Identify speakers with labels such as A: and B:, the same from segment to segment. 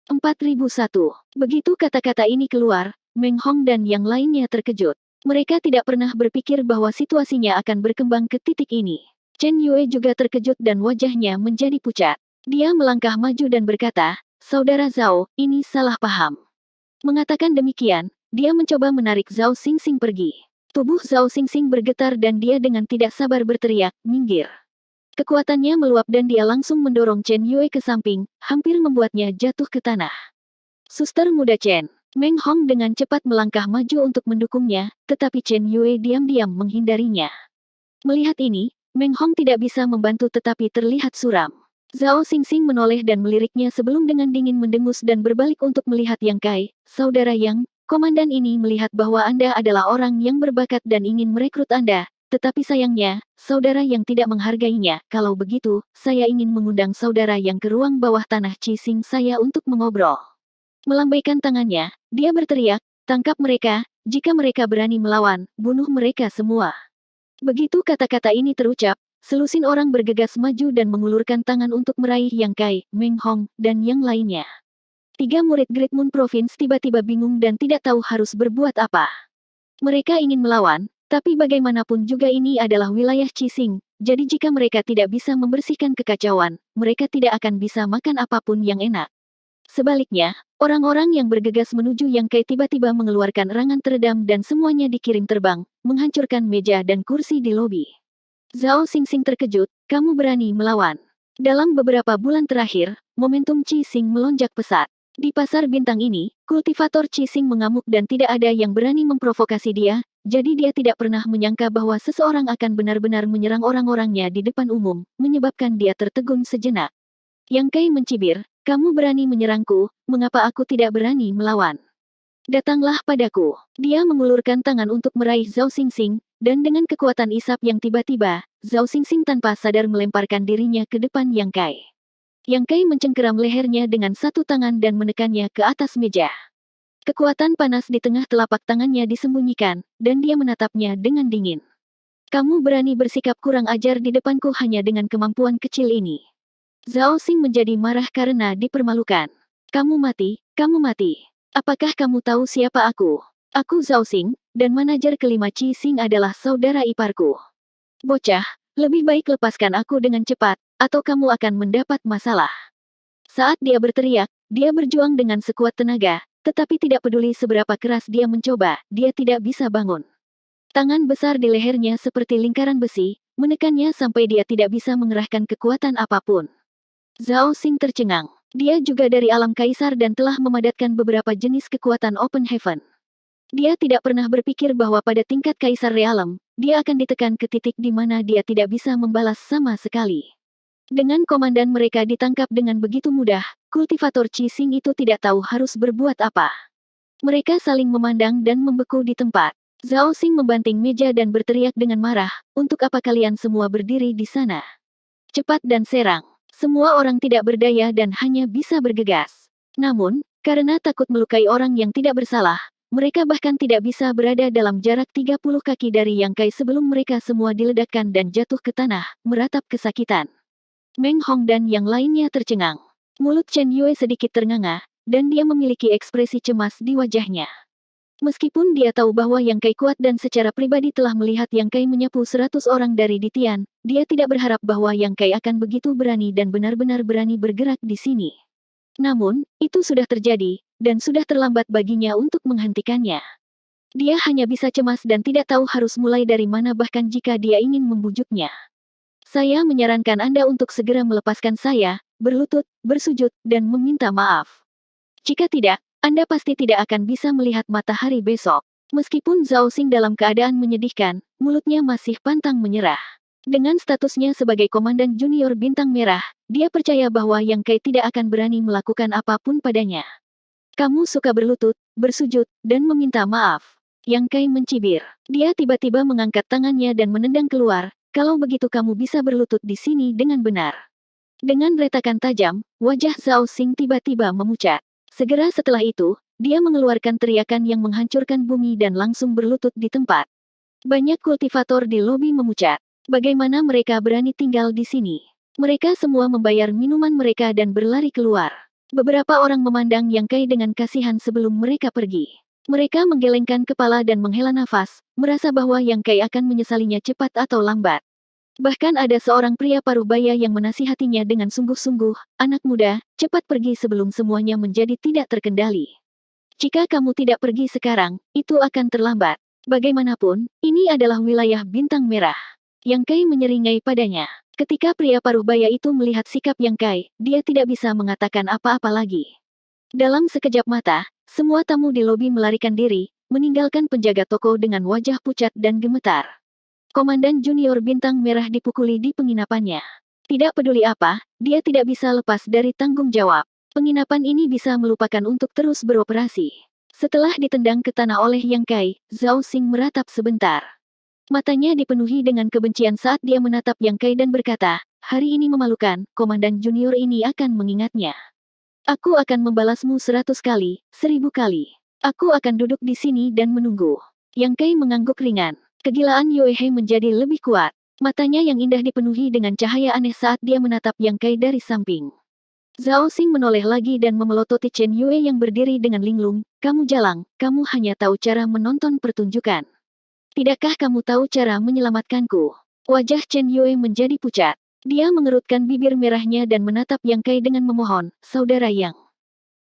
A: 4001. Begitu kata-kata ini keluar, Meng Hong dan yang lainnya terkejut. Mereka tidak pernah berpikir bahwa situasinya akan berkembang ke titik ini. Chen Yue juga terkejut dan wajahnya menjadi pucat. Dia melangkah maju dan berkata, "Saudara Zhao, ini salah paham." Mengatakan demikian, dia mencoba menarik Zhao Xingxing pergi. Tubuh Zhao Xingxing bergetar dan dia dengan tidak sabar berteriak, "Minggir!" Kekuatannya meluap dan dia langsung mendorong Chen Yue ke samping, hampir membuatnya jatuh ke tanah. Suster muda Chen. Meng Hong dengan cepat melangkah maju untuk mendukungnya, tetapi Chen Yue diam-diam menghindarinya. Melihat ini, Meng Hong tidak bisa membantu tetapi terlihat suram. Zhao Xingxing menoleh dan meliriknya sebelum dengan dingin mendengus dan berbalik untuk melihat Yang Kai. "Saudara Yang, komandan ini melihat bahwa Anda adalah orang yang berbakat dan ingin merekrut Anda. Tetapi sayangnya, saudara yang tidak menghargainya. Kalau begitu, saya ingin mengundang saudara yang ke ruang bawah tanah Cising saya untuk mengobrol." Melambaikan tangannya, dia berteriak, "Tangkap mereka, jika mereka berani melawan, bunuh mereka semua." Begitu kata-kata ini terucap, selusin orang bergegas maju dan mengulurkan tangan untuk meraih Yang Kai, Meng Hong, dan yang lainnya. 3 murid Great Moon Province tiba-tiba bingung dan tidak tahu harus berbuat apa. Mereka ingin melawan, tapi bagaimanapun juga ini adalah wilayah Cising, jadi jika mereka tidak bisa membersihkan kekacauan, mereka tidak akan bisa makan apapun yang enak. Sebaliknya, orang-orang yang bergegas menuju Yang Kai tiba-tiba mengeluarkan erangan teredam dan semuanya dikirim terbang, menghancurkan meja dan kursi di lobi. Zhao Xingxing terkejut, "Kamu berani melawan?" Dalam beberapa bulan terakhir, momentum Cising melonjak pesat. Di pasar bintang ini, kultivator Cising mengamuk dan tidak ada yang berani memprovokasi dia, jadi dia tidak pernah menyangka bahwa seseorang akan benar-benar menyerang orang-orangnya di depan umum, menyebabkan dia tertegun sejenak. Yang Kai mencibir, "Kamu berani menyerangku, mengapa aku tidak berani melawan? Datanglah padaku." Dia mengulurkan tangan untuk meraih Zhao Xingxing, dan dengan kekuatan isap yang tiba-tiba, Zhao Xingxing tanpa sadar melemparkan dirinya ke depan Yang Kai. Yang Kai mencengkeram lehernya dengan satu tangan dan menekannya ke atas meja. Kekuatan panas di tengah telapak tangannya disembunyikan, dan dia menatapnya dengan dingin. "Kamu berani bersikap kurang ajar di depanku hanya dengan kemampuan kecil ini." Zhao Xing menjadi marah karena dipermalukan. "Kamu mati, kamu mati. Apakah kamu tahu siapa aku? Aku Zhao Xing, dan manajer kelima Cising adalah saudara iparku. Bocah, lebih baik lepaskan aku dengan cepat, atau kamu akan mendapat masalah." Saat dia berteriak, dia berjuang dengan sekuat tenaga, tetapi tidak peduli seberapa keras dia mencoba, dia tidak bisa bangun. Tangan besar di lehernya seperti lingkaran besi, menekannya sampai dia tidak bisa mengerahkan kekuatan apapun. Zhao Xing tercengang. Dia juga dari alam kaisar dan telah memadatkan beberapa jenis kekuatan Open Heaven. Dia tidak pernah berpikir bahwa pada tingkat kaisar realem, dia akan ditekan ke titik di mana dia tidak bisa membalas sama sekali. Dengan komandan mereka ditangkap dengan begitu mudah, kultivator Cising itu tidak tahu harus berbuat apa. Mereka saling memandang dan membeku di tempat. Zhao Xing membanting meja dan berteriak dengan marah, "Untuk apa kalian semua berdiri di sana? Cepat dan serang." Semua orang tidak berdaya dan hanya bisa bergegas. Namun, karena takut melukai orang yang tidak bersalah, mereka bahkan tidak bisa berada dalam jarak 30 kaki dari Yang Kai sebelum mereka semua diledakkan dan jatuh ke tanah, meratap kesakitan. Meng Hong dan yang lainnya tercengang. Mulut Chen Yue sedikit ternganga, dan dia memiliki ekspresi cemas di wajahnya. Meskipun dia tahu bahwa Yang Kai kuat dan secara pribadi telah melihat Yang Kai menyapu 100 orang dari Ditian, dia tidak berharap bahwa Yang Kai akan begitu berani dan benar-benar berani bergerak di sini. Namun, itu sudah terjadi, dan sudah terlambat baginya untuk menghentikannya. Dia hanya bisa cemas dan tidak tahu harus mulai dari mana bahkan jika dia ingin membujuknya. "Saya menyarankan Anda untuk segera melepaskan saya, berlutut, bersujud, dan meminta maaf. Jika tidak, Anda pasti tidak akan bisa melihat matahari besok." Meskipun Zhao Xing dalam keadaan menyedihkan, mulutnya masih pantang menyerah. Dengan statusnya sebagai komandan junior bintang merah, dia percaya bahwa Yang Kai tidak akan berani melakukan apapun padanya. "Kamu suka berlutut, bersujud, dan meminta maaf." Yang Kai mencibir. Dia tiba-tiba mengangkat tangannya dan menendang keluar, "Kalau begitu kamu bisa berlutut di sini dengan benar." Dengan retakan tajam, wajah Zhao Xing tiba-tiba memucat. Segera setelah itu, dia mengeluarkan teriakan yang menghancurkan bumi dan langsung berlutut di tempat. Banyak kultivator di lobi memucat. Bagaimana mereka berani tinggal di sini? Mereka semua membayar minuman mereka dan berlari keluar. Beberapa orang memandang Yang Kai dengan kasihan sebelum mereka pergi. Mereka menggelengkan kepala dan menghela nafas, merasa bahwa Yang Kai akan menyesalinya cepat atau lambat. Bahkan ada seorang pria paruh baya yang menasihatinya dengan sungguh-sungguh, "Anak muda, cepat pergi sebelum semuanya menjadi tidak terkendali. Jika kamu tidak pergi sekarang, itu akan terlambat. Bagaimanapun, ini adalah wilayah Bintang Merah." Yang Kai menyeringai padanya. Ketika pria paruh baya itu melihat sikap Yang Kai, dia tidak bisa mengatakan apa-apa lagi. Dalam sekejap mata, semua tamu di lobi melarikan diri, meninggalkan penjaga toko dengan wajah pucat dan gemetar. Komandan Junior Bintang Merah dipukuli di penginapannya. Tidak peduli apa, dia tidak bisa lepas dari tanggung jawab. Penginapan ini bisa melupakan untuk terus beroperasi. Setelah ditendang ke tanah oleh Yang Kai, Zhao Xing meratap sebentar. Matanya dipenuhi dengan kebencian saat dia menatap Yang Kai dan berkata, "Hari ini memalukan, Komandan Junior ini akan mengingatnya. Aku akan membalasmu 100 kali, 1000 kali. Aku akan duduk di sini dan menunggu." Yang Kai mengangguk ringan. Kegilaan Yue He menjadi lebih kuat. Matanya yang indah dipenuhi dengan cahaya aneh saat dia menatap Yang Kai dari samping. Zhao Xing menoleh lagi dan memelototi Chen Yue yang berdiri dengan linglung. "Kamu jalang, kamu hanya tahu cara menonton pertunjukan. Tidakkah kamu tahu cara menyelamatkanku?" Wajah Chen Yue menjadi pucat. Dia mengerutkan bibir merahnya dan menatap Yang Kai dengan memohon, "Saudara Yang."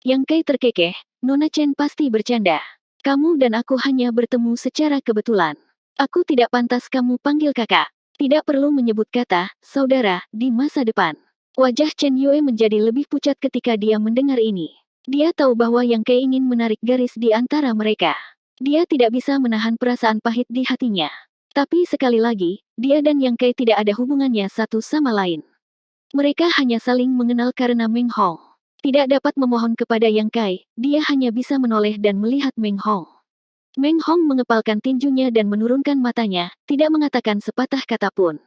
A: Yang Kai terkekeh, "Nona Chen pasti bercanda. Kamu dan aku hanya bertemu secara kebetulan. Aku tidak pantas kamu panggil kakak. Tidak perlu menyebut kata, saudara, di masa depan." Wajah Chen Yue menjadi lebih pucat ketika dia mendengar ini. Dia tahu bahwa Yang Kai ingin menarik garis di antara mereka. Dia tidak bisa menahan perasaan pahit di hatinya. Tapi sekali lagi, dia dan Yang Kai tidak ada hubungannya satu sama lain. Mereka hanya saling mengenal karena Meng Hong. Tidak dapat memohon kepada Yang Kai, dia hanya bisa menoleh dan melihat Meng Hong. Meng Hong mengepalkan tinjunya dan menurunkan matanya, tidak mengatakan sepatah kata pun.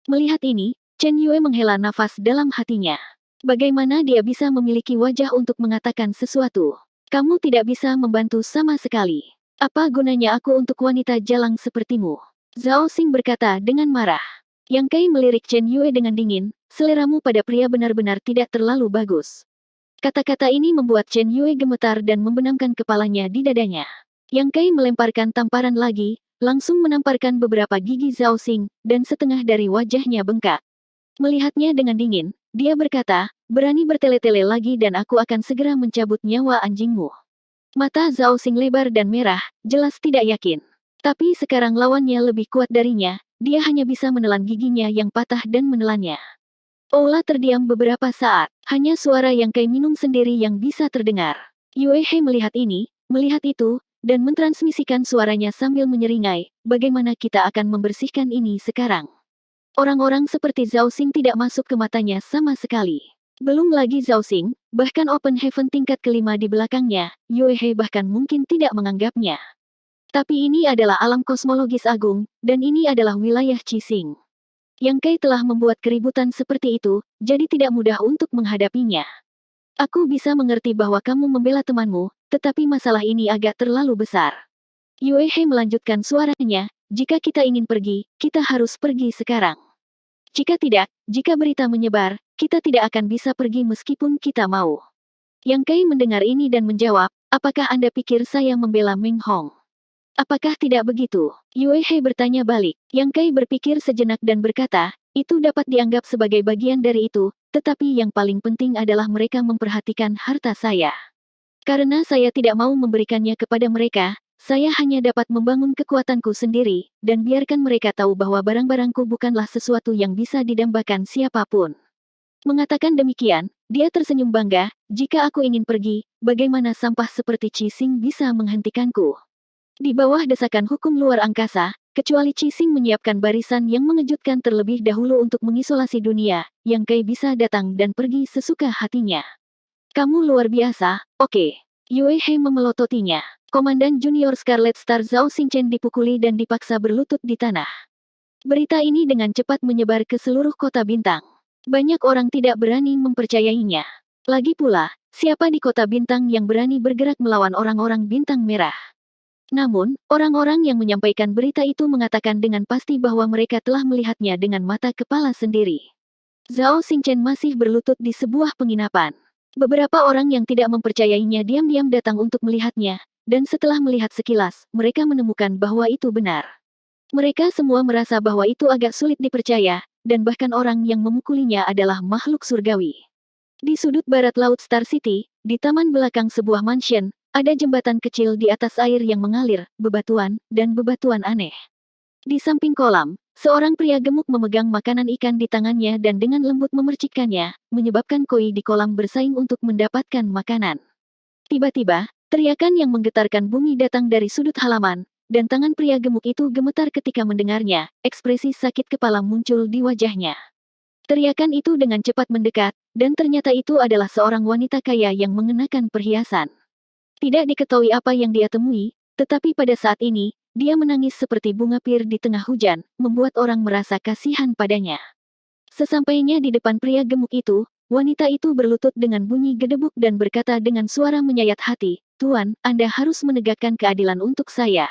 A: Melihat ini, Chen Yue menghela nafas dalam hatinya. Bagaimana dia bisa memiliki wajah untuk mengatakan sesuatu? "Kamu tidak bisa membantu sama sekali. Apa gunanya aku untuk wanita jalang sepertimu?" Zhao Xing berkata dengan marah. Yang Kai melirik Chen Yue dengan dingin, "Seleramu pada pria benar-benar tidak terlalu bagus." Kata-kata ini membuat Chen Yue gemetar dan membenamkan kepalanya di dadanya. Yang Kai melemparkan tamparan lagi, langsung menamparkan beberapa gigi Zhao Xing, dan setengah dari wajahnya bengkak. Melihatnya dengan dingin, dia berkata, "Berani bertele-tele lagi dan aku akan segera mencabut nyawa anjingmu." Mata Zhao Xing lebar dan merah, jelas tidak yakin. Tapi sekarang lawannya lebih kuat darinya, dia hanya bisa menelan giginya yang patah dan menelannya. Ola terdiam beberapa saat, hanya suara Yang Kai minum sendiri yang bisa terdengar. Yue He melihat ini, melihat itu, dan mentransmisikan suaranya sambil menyeringai, "Bagaimana kita akan membersihkan ini sekarang?" Orang-orang seperti Zhao Xing tidak masuk ke matanya sama sekali. Belum lagi Zhao Xing, bahkan Open Heaven tingkat kelima di belakangnya, Yue He bahkan mungkin tidak menganggapnya. Tapi ini adalah alam kosmologis agung, dan ini adalah wilayah Qixing. Yang Kai telah membuat keributan seperti itu, jadi tidak mudah untuk menghadapinya. "Aku bisa mengerti bahwa kamu membela temanmu, tetapi masalah ini agak terlalu besar." Yue He melanjutkan suaranya, "Jika kita ingin pergi, kita harus pergi sekarang. Jika tidak, jika berita menyebar, kita tidak akan bisa pergi meskipun kita mau." Yang Kai mendengar ini dan menjawab, "Apakah Anda pikir saya membela Meng Hong? Apakah tidak begitu?" Yue He bertanya balik. Yang Kai berpikir sejenak dan berkata, "Itu dapat dianggap sebagai bagian dari itu, tetapi yang paling penting adalah mereka memperhatikan harta saya. Karena saya tidak mau memberikannya kepada mereka, saya hanya dapat membangun kekuatanku sendiri, dan biarkan mereka tahu bahwa barang-barangku bukanlah sesuatu yang bisa didambakan siapapun." Mengatakan demikian, dia tersenyum bangga, "Jika aku ingin pergi, bagaimana sampah seperti Qixing bisa menghentikanku?" Di bawah desakan hukum luar angkasa, kecuali Qixing menyiapkan barisan yang mengejutkan terlebih dahulu untuk mengisolasi dunia, Yang Kai bisa datang dan pergi sesuka hatinya. "Kamu luar biasa, oke." Yue He memelototinya. Komandan Junior Scarlet Star Zhao Xingchen dipukuli dan dipaksa berlutut di tanah. Berita ini dengan cepat menyebar ke seluruh kota bintang. Banyak orang tidak berani mempercayainya. Lagi pula, siapa di kota bintang yang berani bergerak melawan orang-orang bintang merah? Namun, orang-orang yang menyampaikan berita itu mengatakan dengan pasti bahwa mereka telah melihatnya dengan mata kepala sendiri. Zhao Xingchen masih berlutut di sebuah penginapan. Beberapa orang yang tidak mempercayainya diam-diam datang untuk melihatnya, dan setelah melihat sekilas, mereka menemukan bahwa itu benar. Mereka semua merasa bahwa itu agak sulit dipercaya, dan bahkan orang yang memukulinya adalah makhluk surgawi. Di sudut barat laut Star City, di taman belakang sebuah mansion, ada jembatan kecil di atas air yang mengalir, bebatuan, dan bebatuan aneh. Di samping kolam, seorang pria gemuk memegang makanan ikan di tangannya dan dengan lembut memercikkannya, menyebabkan koi di kolam bersaing untuk mendapatkan makanan. Tiba-tiba, teriakan yang menggetarkan bumi datang dari sudut halaman, dan tangan pria gemuk itu gemetar ketika mendengarnya, ekspresi sakit kepala muncul di wajahnya. Teriakan itu dengan cepat mendekat, dan ternyata itu adalah seorang wanita kaya yang mengenakan perhiasan. Tidak diketahui apa yang dia temui, tetapi pada saat ini, dia menangis seperti bunga pir di tengah hujan, membuat orang merasa kasihan padanya. Sesampainya di depan pria gemuk itu, wanita itu berlutut dengan bunyi gedebuk dan berkata dengan suara menyayat hati, "Tuan, Anda harus menegakkan keadilan untuk saya."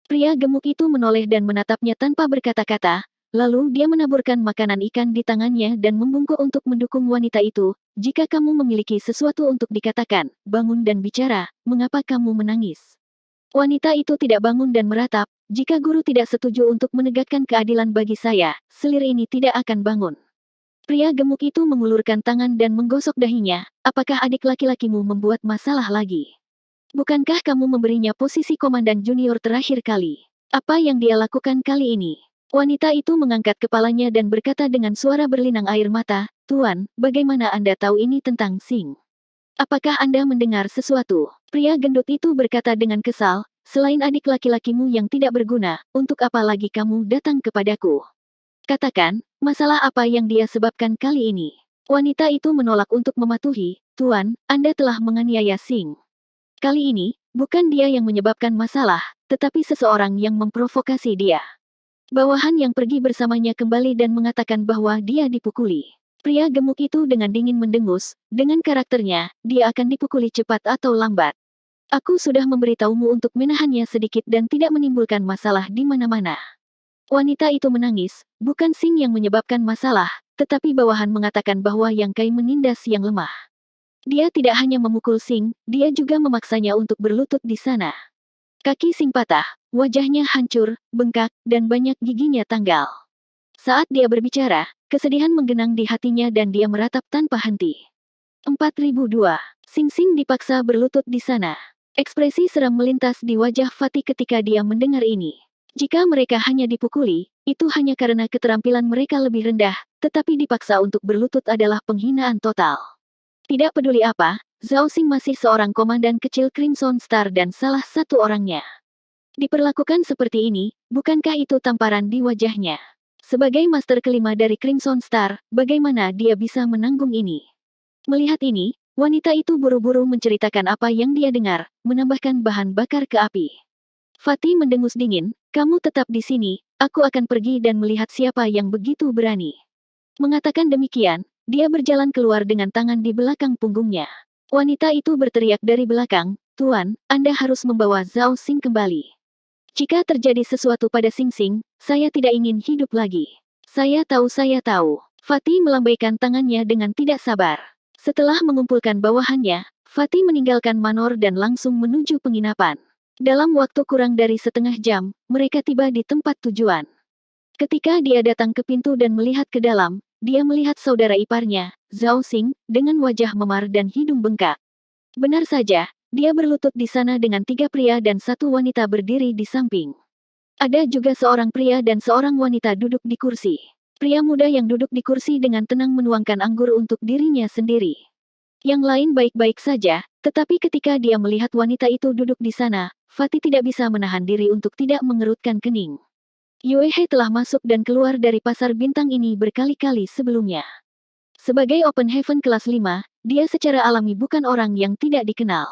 A: Pria gemuk itu menoleh dan menatapnya tanpa berkata-kata, lalu dia menaburkan makanan ikan di tangannya dan membungkuk untuk mendukung wanita itu. "Jika kamu memiliki sesuatu untuk dikatakan, bangun dan bicara, mengapa kamu menangis?" Wanita itu tidak bangun dan meratap, "Jika guru tidak setuju untuk menegakkan keadilan bagi saya, selir ini tidak akan bangun." Pria gemuk itu mengulurkan tangan dan menggosok dahinya, "Apakah adik laki-lakimu membuat masalah lagi? Bukankah kamu memberinya posisi komandan junior terakhir kali? Apa yang dia lakukan kali ini?" Wanita itu mengangkat kepalanya dan berkata dengan suara berlinang air mata, "Tuan, bagaimana Anda tahu ini tentang Sing? Apakah Anda mendengar sesuatu?" Pria gendut itu berkata dengan kesal, "Selain adik laki-lakimu yang tidak berguna, untuk apa lagi kamu datang kepadaku? Katakan, masalah apa yang dia sebabkan kali ini?" Wanita itu menolak untuk mematuhi, "Tuan, Anda telah menganiaya Sing. Kali ini, bukan dia yang menyebabkan masalah, tetapi seseorang yang memprovokasi dia." Bawahan yang pergi bersamanya kembali dan mengatakan bahwa dia dipukuli. Pria gemuk itu dengan dingin mendengus, dengan karakternya, dia akan dipukuli cepat atau lambat. "Aku sudah memberitahumu untuk menahannya sedikit dan tidak menimbulkan masalah di mana-mana." Wanita itu menangis, bukan Sing yang menyebabkan masalah, tetapi bawahan mengatakan bahwa Yang Kai menindas yang lemah. Dia tidak hanya memukul Sing, dia juga memaksanya untuk berlutut di sana. Kaki Sing patah, wajahnya hancur, bengkak, dan banyak giginya tanggal. Saat dia berbicara, kesedihan menggenang di hatinya dan dia meratap tanpa henti. 4002. Sing Sing dipaksa berlutut di sana. Ekspresi seram melintas di wajah Fatih ketika dia mendengar ini. Jika mereka hanya dipukuli, itu hanya karena keterampilan mereka lebih rendah, tetapi dipaksa untuk berlutut adalah penghinaan total. Tidak peduli apa, Zhao Xing masih seorang komandan kecil Crimson Star dan salah satu orangnya. Diperlakukan seperti ini, bukankah itu tamparan di wajahnya? Sebagai master kelima dari Crimson Star, bagaimana dia bisa menanggung ini? Melihat ini, wanita itu buru-buru menceritakan apa yang dia dengar, menambahkan bahan bakar ke api. Fatih mendengus dingin, "Kamu tetap di sini, aku akan pergi dan melihat siapa yang begitu berani." Mengatakan demikian, dia berjalan keluar dengan tangan di belakang punggungnya. Wanita itu berteriak dari belakang, "Tuan, Anda harus membawa Zhao Xing kembali. Jika terjadi sesuatu pada Sing Sing, saya tidak ingin hidup lagi." Saya tahu, saya tahu." Fatih melambaikan tangannya dengan tidak sabar. Setelah mengumpulkan bawahannya, Fatih meninggalkan Manor dan langsung menuju penginapan. Dalam waktu kurang dari setengah jam, mereka tiba di tempat tujuan. Ketika dia datang ke pintu dan melihat ke dalam, dia melihat saudara iparnya, Zhao Xing, dengan wajah memar dan hidung bengkak. Benar saja, dia berlutut di sana dengan 3 pria dan 1 wanita berdiri di samping. Ada juga seorang pria dan seorang wanita duduk di kursi. Pria muda yang duduk di kursi dengan tenang menuangkan anggur untuk dirinya sendiri. Yang lain baik-baik saja, tetapi ketika dia melihat wanita itu duduk di sana, Fatih tidak bisa menahan diri untuk tidak mengerutkan kening. Yue He telah masuk dan keluar dari pasar bintang ini berkali-kali sebelumnya. Sebagai Open Heaven kelas 5, dia secara alami bukan orang yang tidak dikenal.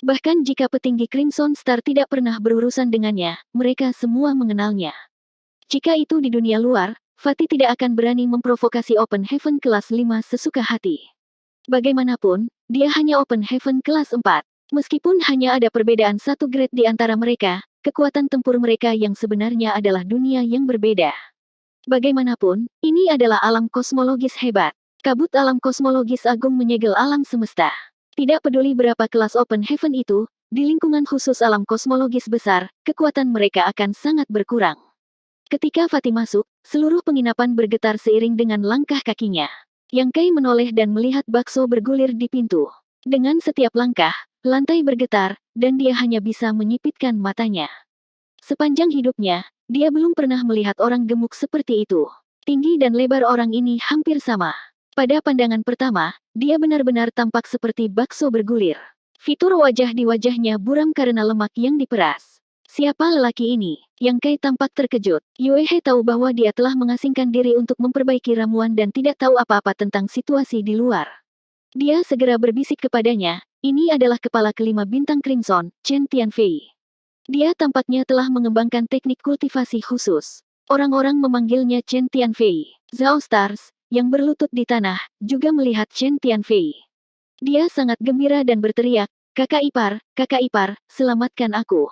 A: Bahkan jika petinggi Crimson Star tidak pernah berurusan dengannya, mereka semua mengenalnya. Jika itu di dunia luar, Fatih tidak akan berani memprovokasi Open Heaven kelas 5 sesuka hati. Bagaimanapun, dia hanya Open Heaven kelas 4. Meskipun hanya ada perbedaan 1 grade di antara mereka, kekuatan tempur mereka yang sebenarnya adalah dunia yang berbeda. Bagaimanapun, ini adalah alam kosmologis hebat. Kabut alam kosmologis agung menyegel alam semesta. Tidak peduli berapa kelas Open Heaven itu, di lingkungan khusus alam kosmologis besar, kekuatan mereka akan sangat berkurang. Ketika Fatih masuk, seluruh penginapan bergetar seiring dengan langkah kakinya. Yang Kai menoleh dan melihat bakso bergulir di pintu. Dengan setiap langkah, lantai bergetar, dan dia hanya bisa menyipitkan matanya. Sepanjang hidupnya, dia belum pernah melihat orang gemuk seperti itu. Tinggi dan lebar orang ini hampir sama. Pada pandangan pertama, dia benar-benar tampak seperti bakso bergulir. Fitur wajah di wajahnya buram karena lemak yang diperas. Siapa lelaki ini? Yang Kai tampak terkejut. Yue He tahu bahwa dia telah mengasingkan diri untuk memperbaiki ramuan dan tidak tahu apa-apa tentang situasi di luar. Dia segera berbisik kepadanya, ini adalah kepala kelima bintang Crimson, Chen Tianfei. Dia tampaknya telah mengembangkan teknik kultivasi khusus. Orang-orang memanggilnya Chen Tianfei. Zhao Stars, yang berlutut di tanah, juga melihat Chen Tianfei. Dia sangat gembira dan berteriak, kakak ipar, selamatkan aku.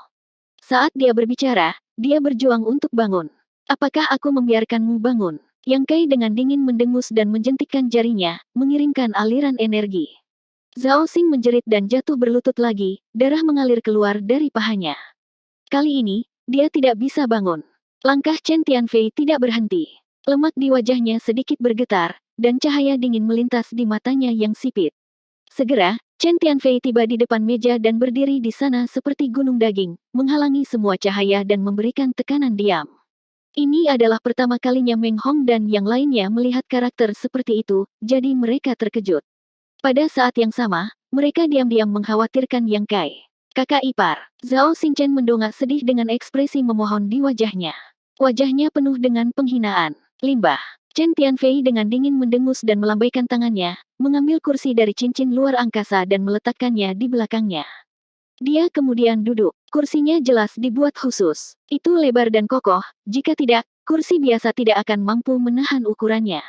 A: Saat dia berbicara, dia berjuang untuk bangun. Apakah aku membiarkanmu bangun? Yang Kai dengan dingin mendengus dan menjentikkan jarinya, mengirimkan aliran energi. Zhao Xing menjerit dan jatuh berlutut lagi, darah mengalir keluar dari pahanya. Kali ini, dia tidak bisa bangun. Langkah Chen Tianfei tidak berhenti. Lemak di wajahnya sedikit bergetar, dan cahaya dingin melintas di matanya yang sipit. Segera, Chen Tianfei tiba di depan meja dan berdiri di sana seperti gunung daging, menghalangi semua cahaya dan memberikan tekanan diam. Ini adalah pertama kalinya Meng Hong dan yang lainnya melihat karakter seperti itu, jadi mereka terkejut. Pada saat yang sama, mereka diam-diam mengkhawatirkan Yang Kai. Kakak ipar, Zhao Xingchen mendongak sedih dengan ekspresi memohon di wajahnya. Wajahnya penuh dengan penghinaan. Limbah. Chen Tianfei dengan dingin mendengus dan melambaikan tangannya, mengambil kursi dari cincin luar angkasa dan meletakkannya di belakangnya. Dia kemudian duduk. Kursinya jelas dibuat khusus. Itu lebar dan kokoh, jika tidak, kursi biasa tidak akan mampu menahan ukurannya.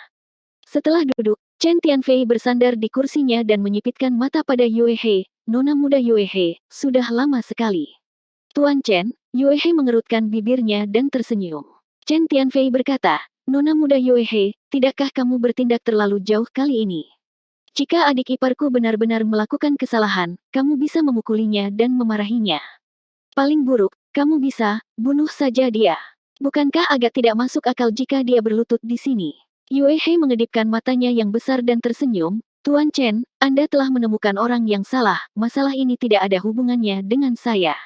A: Setelah duduk, Chen Tianfei bersandar di kursinya dan menyipitkan mata pada Yue He. Nona muda Yue He, sudah lama sekali. Tuan Chen, Yue He mengerutkan bibirnya dan tersenyum. Chen Tianfei berkata, Nona muda Yue He, tidakkah kamu bertindak terlalu jauh kali ini? Jika adik iparku benar-benar melakukan kesalahan, kamu bisa memukulinya dan memarahinya. Paling buruk, kamu bisa bunuh saja dia. Bukankah agak tidak masuk akal jika dia berlutut di sini? Yue He mengedipkan matanya yang besar dan tersenyum, Tuan Chen, Anda telah menemukan orang yang salah, masalah ini tidak ada hubungannya dengan saya.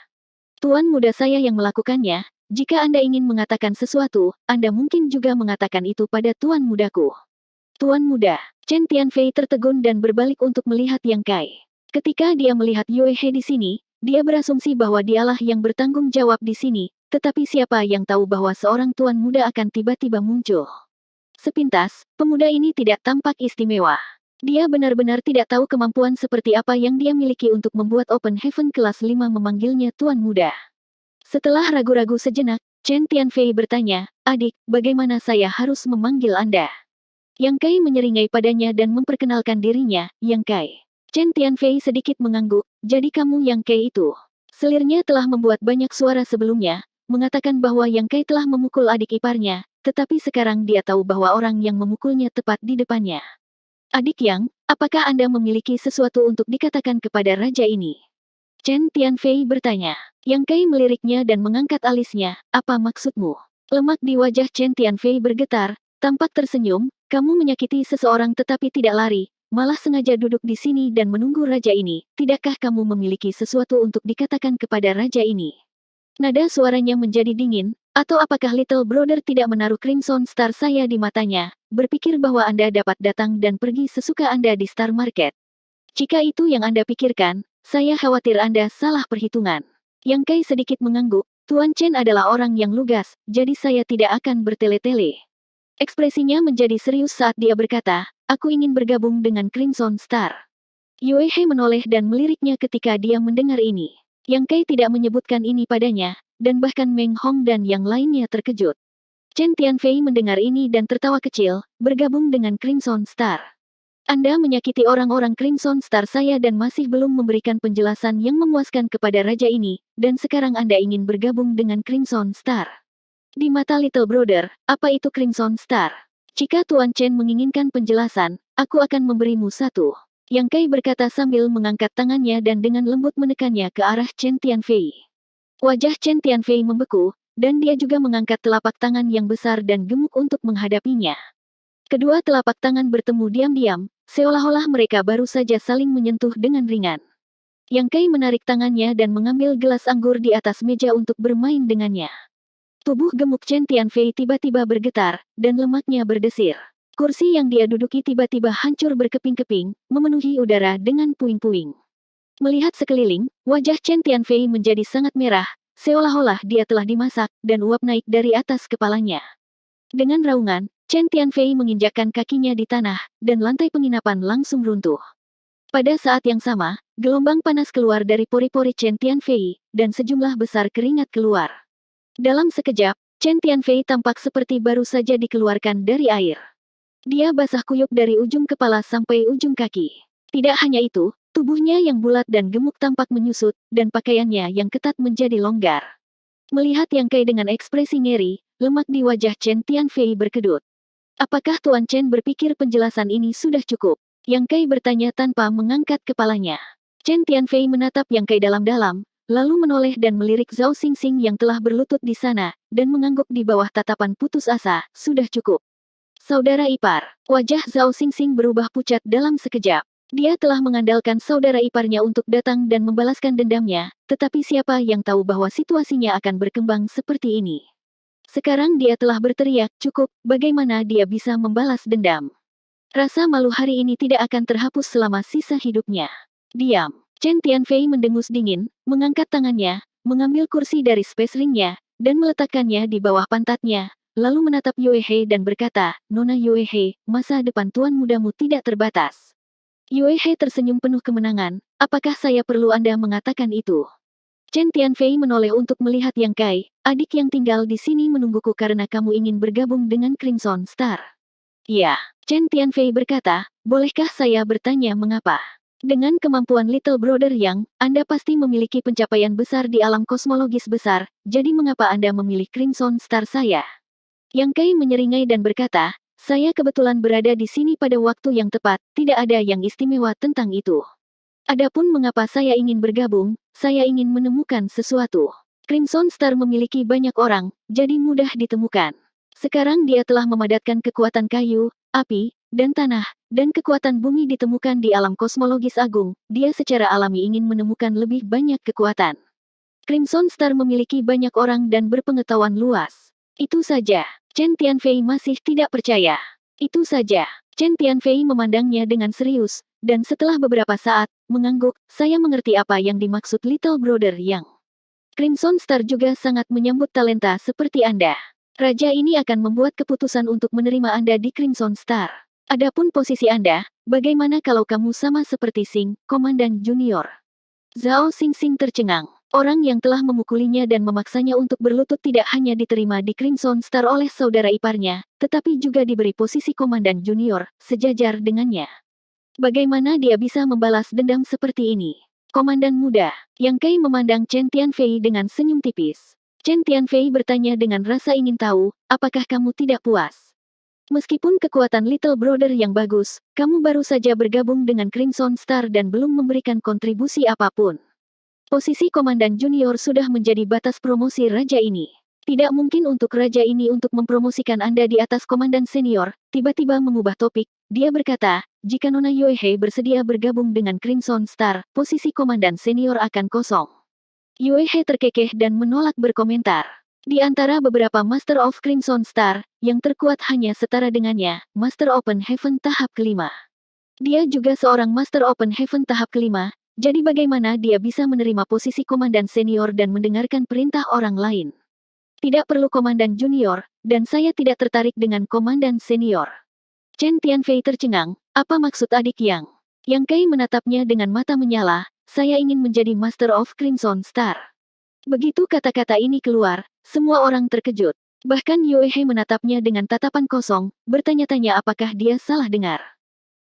A: Tuan muda saya yang melakukannya, jika Anda ingin mengatakan sesuatu, Anda mungkin juga mengatakan itu pada Tuan mudaku. Tuan muda, Chen Tianfei tertegun dan berbalik untuk melihat Yang Kai. Ketika dia melihat Yue He di sini, dia berasumsi bahwa dialah yang bertanggung jawab di sini, tetapi siapa yang tahu bahwa seorang tuan muda akan tiba-tiba muncul. Sepintas, pemuda ini tidak tampak istimewa. Dia benar-benar tidak tahu kemampuan seperti apa yang dia miliki untuk membuat Open Heaven kelas 5 memanggilnya tuan muda. Setelah ragu-ragu sejenak, Chen Tianfei bertanya, adik, bagaimana saya harus memanggil Anda? Yang Kai menyeringai padanya dan memperkenalkan dirinya, Yang Kai. Chen Tianfei sedikit mengangguk, jadi kamu Yang Kai itu. Selirnya telah membuat banyak suara sebelumnya, mengatakan bahwa Yang Kai telah memukul adik iparnya, tetapi sekarang dia tahu bahwa orang yang memukulnya tepat di depannya. Adik Yang, apakah Anda memiliki sesuatu untuk dikatakan kepada raja ini? Chen Tianfei bertanya. Yang Kai meliriknya dan mengangkat alisnya, apa maksudmu? Lemak di wajah Chen Tianfei bergetar, tampak tersenyum, kamu menyakiti seseorang tetapi tidak lari, malah sengaja duduk di sini dan menunggu raja ini, tidakkah kamu memiliki sesuatu untuk dikatakan kepada raja ini? Nada suaranya menjadi dingin, atau apakah Little Brother tidak menaruh Crimson Star saya di matanya, berpikir bahwa Anda dapat datang dan pergi sesuka Anda di Star Market? Jika itu yang Anda pikirkan, saya khawatir Anda salah perhitungan. Yang Kai sedikit mengangguk, Tuan Chen adalah orang yang lugas, jadi saya tidak akan bertele-tele. Ekspresinya menjadi serius saat dia berkata, aku ingin bergabung dengan Crimson Star. Yue He menoleh dan meliriknya ketika dia mendengar ini. Yang Kai tidak menyebutkan ini padanya, dan bahkan Meng Hong dan yang lainnya terkejut. Chen Tianfei mendengar ini dan tertawa kecil, bergabung dengan Crimson Star. Anda menyakiti orang-orang Crimson Star saya dan masih belum memberikan penjelasan yang memuaskan kepada raja ini, dan sekarang Anda ingin bergabung dengan Crimson Star. Di mata Little Brother, apa itu Crimson Star? Jika Tuan Chen menginginkan penjelasan, aku akan memberimu satu. Yang Kai berkata sambil mengangkat tangannya dan dengan lembut menekannya ke arah Chen Tianfei. Wajah Chen Tianfei membeku, dan dia juga mengangkat telapak tangan yang besar dan gemuk untuk menghadapinya. Kedua telapak tangan bertemu diam-diam, seolah-olah mereka baru saja saling menyentuh dengan ringan. Yang Kai menarik tangannya dan mengambil gelas anggur di atas meja untuk bermain dengannya. Tubuh gemuk Chen Tianfei tiba-tiba bergetar, dan lemaknya berdesir. Kursi yang dia duduki tiba-tiba hancur berkeping-keping, memenuhi udara dengan puing-puing. Melihat sekeliling, wajah Chen Tianfei menjadi sangat merah, seolah-olah dia telah dimasak, dan uap naik dari atas kepalanya. Dengan raungan, Chen Tianfei menginjakkan kakinya di tanah, dan lantai penginapan langsung runtuh. Pada saat yang sama, gelombang panas keluar dari pori-pori Chen Tianfei, dan sejumlah besar keringat keluar. Dalam sekejap, Chen Tianfei tampak seperti baru saja dikeluarkan dari air. Dia basah kuyup dari ujung kepala sampai ujung kaki. Tidak hanya itu, tubuhnya yang bulat dan gemuk tampak menyusut, dan pakaiannya yang ketat menjadi longgar. Melihat Yang Kai dengan ekspresi ngeri, lemak di wajah Chen Tianfei berkedut. Apakah Tuan Chen berpikir penjelasan ini sudah cukup? Yang Kai bertanya tanpa mengangkat kepalanya. Chen Tianfei menatap Yang Kai dalam-dalam, lalu menoleh dan melirik Zhao Xingxing yang telah berlutut di sana, dan mengangguk di bawah tatapan putus asa, sudah cukup. Saudara ipar, wajah Zhao Xingxing berubah pucat dalam sekejap. Dia telah mengandalkan saudara iparnya untuk datang dan membalaskan dendamnya, tetapi siapa yang tahu bahwa situasinya akan berkembang seperti ini. Sekarang dia telah berteriak, cukup, bagaimana dia bisa membalas dendam? Rasa malu hari ini tidak akan terhapus selama sisa hidupnya. Diam. Chen Tianfei mendengus dingin, mengangkat tangannya, mengambil kursi dari space ring-nya, dan meletakkannya di bawah pantatnya, lalu menatap Yue He dan berkata, Nona Yue He, masa depan tuan mudamu tidak terbatas. Yue He tersenyum penuh kemenangan, apakah saya perlu Anda mengatakan itu? Chen Tianfei menoleh untuk melihat Yang Kai, adik yang tinggal di sini menungguku karena kamu ingin bergabung dengan Crimson Star. Ya, Chen Tianfei berkata, bolehkah saya bertanya mengapa? Dengan kemampuan Little Brother Yang, Anda pasti memiliki pencapaian besar di alam kosmologis besar, jadi mengapa Anda memilih Crimson Star saya? Yang Kai menyeringai dan berkata, saya kebetulan berada di sini pada waktu yang tepat, tidak ada yang istimewa tentang itu. Adapun mengapa saya ingin bergabung, saya ingin menemukan sesuatu. Crimson Star memiliki banyak orang, jadi mudah ditemukan. Sekarang dia telah memadatkan kekuatan kayu, api, dan tanah, dan kekuatan bumi ditemukan di alam kosmologis agung, dia secara alami ingin menemukan lebih banyak kekuatan. Crimson Star memiliki banyak orang dan berpengetahuan luas. Itu saja. Chen Tianfei masih tidak percaya. Itu saja. Chen Tianfei memandangnya dengan serius, dan setelah beberapa saat, mengangguk, saya mengerti apa yang dimaksud Little Brother Yang. Crimson Star juga sangat menyambut talenta seperti Anda. Raja ini akan membuat keputusan untuk menerima Anda di Crimson Star. Adapun posisi Anda, bagaimana kalau kamu sama seperti Xing, Komandan Junior? Zhao Xingxing tercengang. Orang yang telah memukulinya dan memaksanya untuk berlutut tidak hanya diterima di Crimson Star oleh saudara iparnya, tetapi juga diberi posisi Komandan Junior, sejajar dengannya. Bagaimana dia bisa membalas dendam seperti ini? Komandan muda, Yang Kai memandang Chen Tianfei dengan senyum tipis. Chen Tianfei bertanya dengan rasa ingin tahu, apakah kamu tidak puas? Meskipun kekuatan Little Brother yang bagus, kamu baru saja bergabung dengan Crimson Star dan belum memberikan kontribusi apapun. Posisi Komandan Junior sudah menjadi batas promosi raja ini. Tidak mungkin untuk raja ini untuk mempromosikan Anda di atas Komandan Senior, tiba-tiba mengubah topik, dia berkata, jika Nona Yue He bersedia bergabung dengan Crimson Star, posisi Komandan Senior akan kosong. Yue He terkekeh dan menolak berkomentar. Di antara beberapa Master of Crimson Star, yang terkuat hanya setara dengannya, Master Open Heaven tahap kelima. Dia juga seorang Master Open Heaven tahap kelima, jadi bagaimana dia bisa menerima posisi Komandan Senior dan mendengarkan perintah orang lain? Tidak perlu Komandan Junior, dan saya tidak tertarik dengan Komandan Senior. Chen Tianfei tercengang, apa maksud adik Yang? Yang Kai menatapnya dengan mata menyala, saya ingin menjadi Master of Crimson Star. Begitu kata-kata ini keluar, semua orang terkejut. Bahkan Yue He menatapnya dengan tatapan kosong, bertanya-tanya apakah dia salah dengar.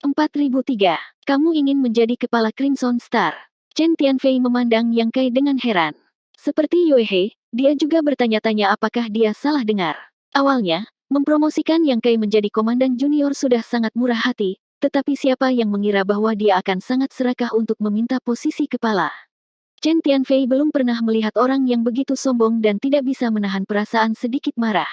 A: 4003. Kamu ingin menjadi kepala Crimson Star. Chen Tianfei memandang Yang Kai dengan heran. Seperti Yue He, dia juga bertanya-tanya apakah dia salah dengar. Awalnya, mempromosikan Yang Kai menjadi Komandan Junior sudah sangat murah hati, tetapi siapa yang mengira bahwa dia akan sangat serakah untuk meminta posisi kepala. Chen Tianfei belum pernah melihat orang yang begitu sombong dan tidak bisa menahan perasaan sedikit marah.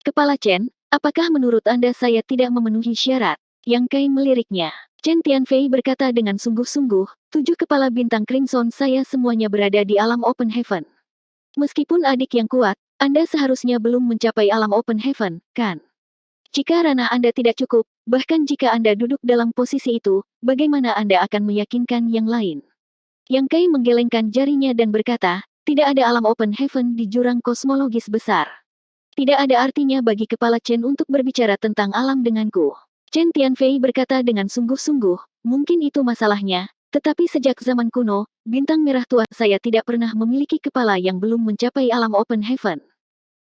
A: Kepala Chen, apakah menurut Anda saya tidak memenuhi syarat? Yang Kai meliriknya. Chen Tianfei berkata dengan sungguh-sungguh, 7 kepala bintang Crimson saya semuanya berada di alam Open Heaven. Meskipun adik yang kuat, Anda seharusnya belum mencapai alam Open Heaven, kan? Jika ranah Anda tidak cukup, bahkan jika Anda duduk dalam posisi itu, bagaimana Anda akan meyakinkan yang lain? Yang Kai menggelengkan jarinya dan berkata, tidak ada alam Open Heaven di jurang kosmologis besar. Tidak ada artinya bagi kepala Chen untuk berbicara tentang alam denganku. Chen Tianfei berkata dengan sungguh-sungguh, mungkin itu masalahnya, tetapi sejak zaman kuno, bintang merah tua saya tidak pernah memiliki kepala yang belum mencapai alam Open Heaven.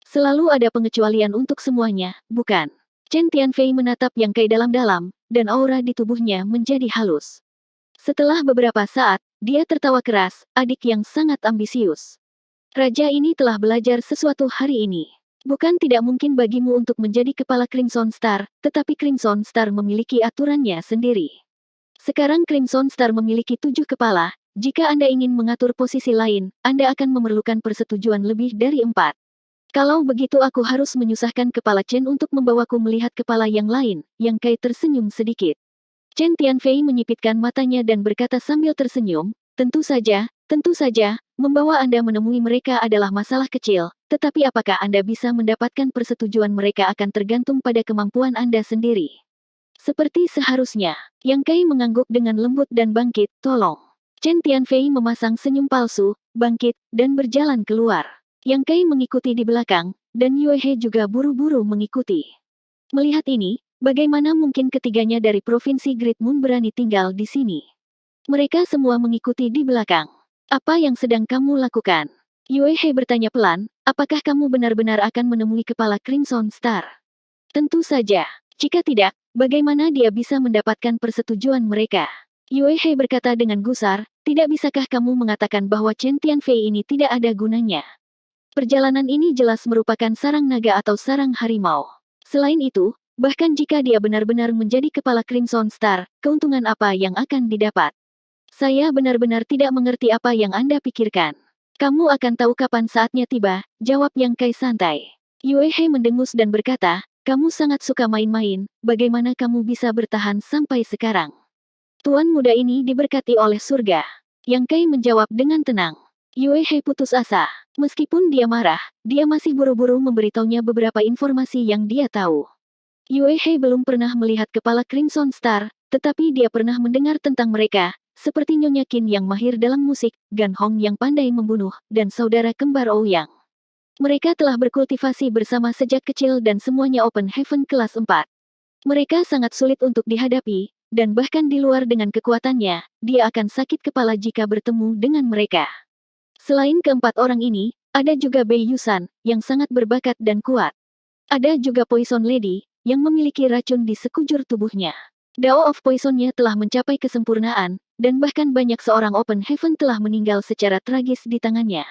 A: Selalu ada pengecualian untuk semuanya, bukan? Chen Tianfei menatap Yang Kai dalam-dalam, dan aura di tubuhnya menjadi halus. Setelah beberapa saat, dia tertawa keras, adik yang sangat ambisius. Raja ini telah belajar sesuatu hari ini. Bukan tidak mungkin bagimu untuk menjadi kepala Crimson Star, tetapi Crimson Star memiliki aturannya sendiri. Sekarang Crimson Star memiliki 7 kepala, jika Anda ingin mengatur posisi lain, Anda akan memerlukan persetujuan lebih dari 4. Kalau begitu aku harus menyusahkan kepala Chen untuk membawaku melihat kepala yang lain, Yang Kai tersenyum sedikit. Chen Tianfei menyipitkan matanya dan berkata sambil tersenyum, tentu saja, membawa Anda menemui mereka adalah masalah kecil, tetapi apakah Anda bisa mendapatkan persetujuan mereka akan tergantung pada kemampuan Anda sendiri. Seperti seharusnya, Yang Kai mengangguk dengan lembut dan bangkit, tolong. Chen Tianfei memasang senyum palsu, bangkit, dan berjalan keluar. Yang Kai mengikuti di belakang, dan Yue He juga buru-buru mengikuti. Melihat ini, bagaimana mungkin ketiganya dari Provinsi Great Moon berani tinggal di sini? Mereka semua mengikuti di belakang. Apa yang sedang kamu lakukan? Yue He bertanya pelan, apakah kamu benar-benar akan menemui kepala Crimson Star? Tentu saja. Jika tidak, bagaimana dia bisa mendapatkan persetujuan mereka? Yue He berkata dengan gusar, tidak bisakah kamu mengatakan bahwa Chen Tianfei ini tidak ada gunanya? Perjalanan ini jelas merupakan sarang naga atau sarang harimau. Selain itu, bahkan jika dia benar-benar menjadi kepala Crimson Star, keuntungan apa yang akan didapat? Saya benar-benar tidak mengerti apa yang Anda pikirkan. Kamu akan tahu kapan saatnya tiba, jawab Yang Kai santai. Yue He mendengus dan berkata, kamu sangat suka main-main, bagaimana kamu bisa bertahan sampai sekarang? Tuan muda ini diberkati oleh surga. Yang Kai menjawab dengan tenang. Yue He putus asa. Meskipun dia marah, dia masih buru-buru memberitahunya beberapa informasi yang dia tahu. Yue He belum pernah melihat kepala Crimson Star, tetapi dia pernah mendengar tentang mereka, seperti Nyonya Qin yang mahir dalam musik, Gan Hong yang pandai membunuh, dan saudara kembar Ouyang. Mereka telah berkultivasi bersama sejak kecil dan semuanya Open Heaven kelas 4. Mereka sangat sulit untuk dihadapi, dan bahkan di luar dengan kekuatannya, dia akan sakit kepala jika bertemu dengan mereka. Selain keempat orang ini, ada juga Bei Yusan, yang sangat berbakat dan kuat. Ada juga Poison Lady, yang memiliki racun di sekujur tubuhnya. Dao of Poisonnya telah mencapai kesempurnaan, dan bahkan banyak seorang Open Heaven telah meninggal secara tragis di tangannya.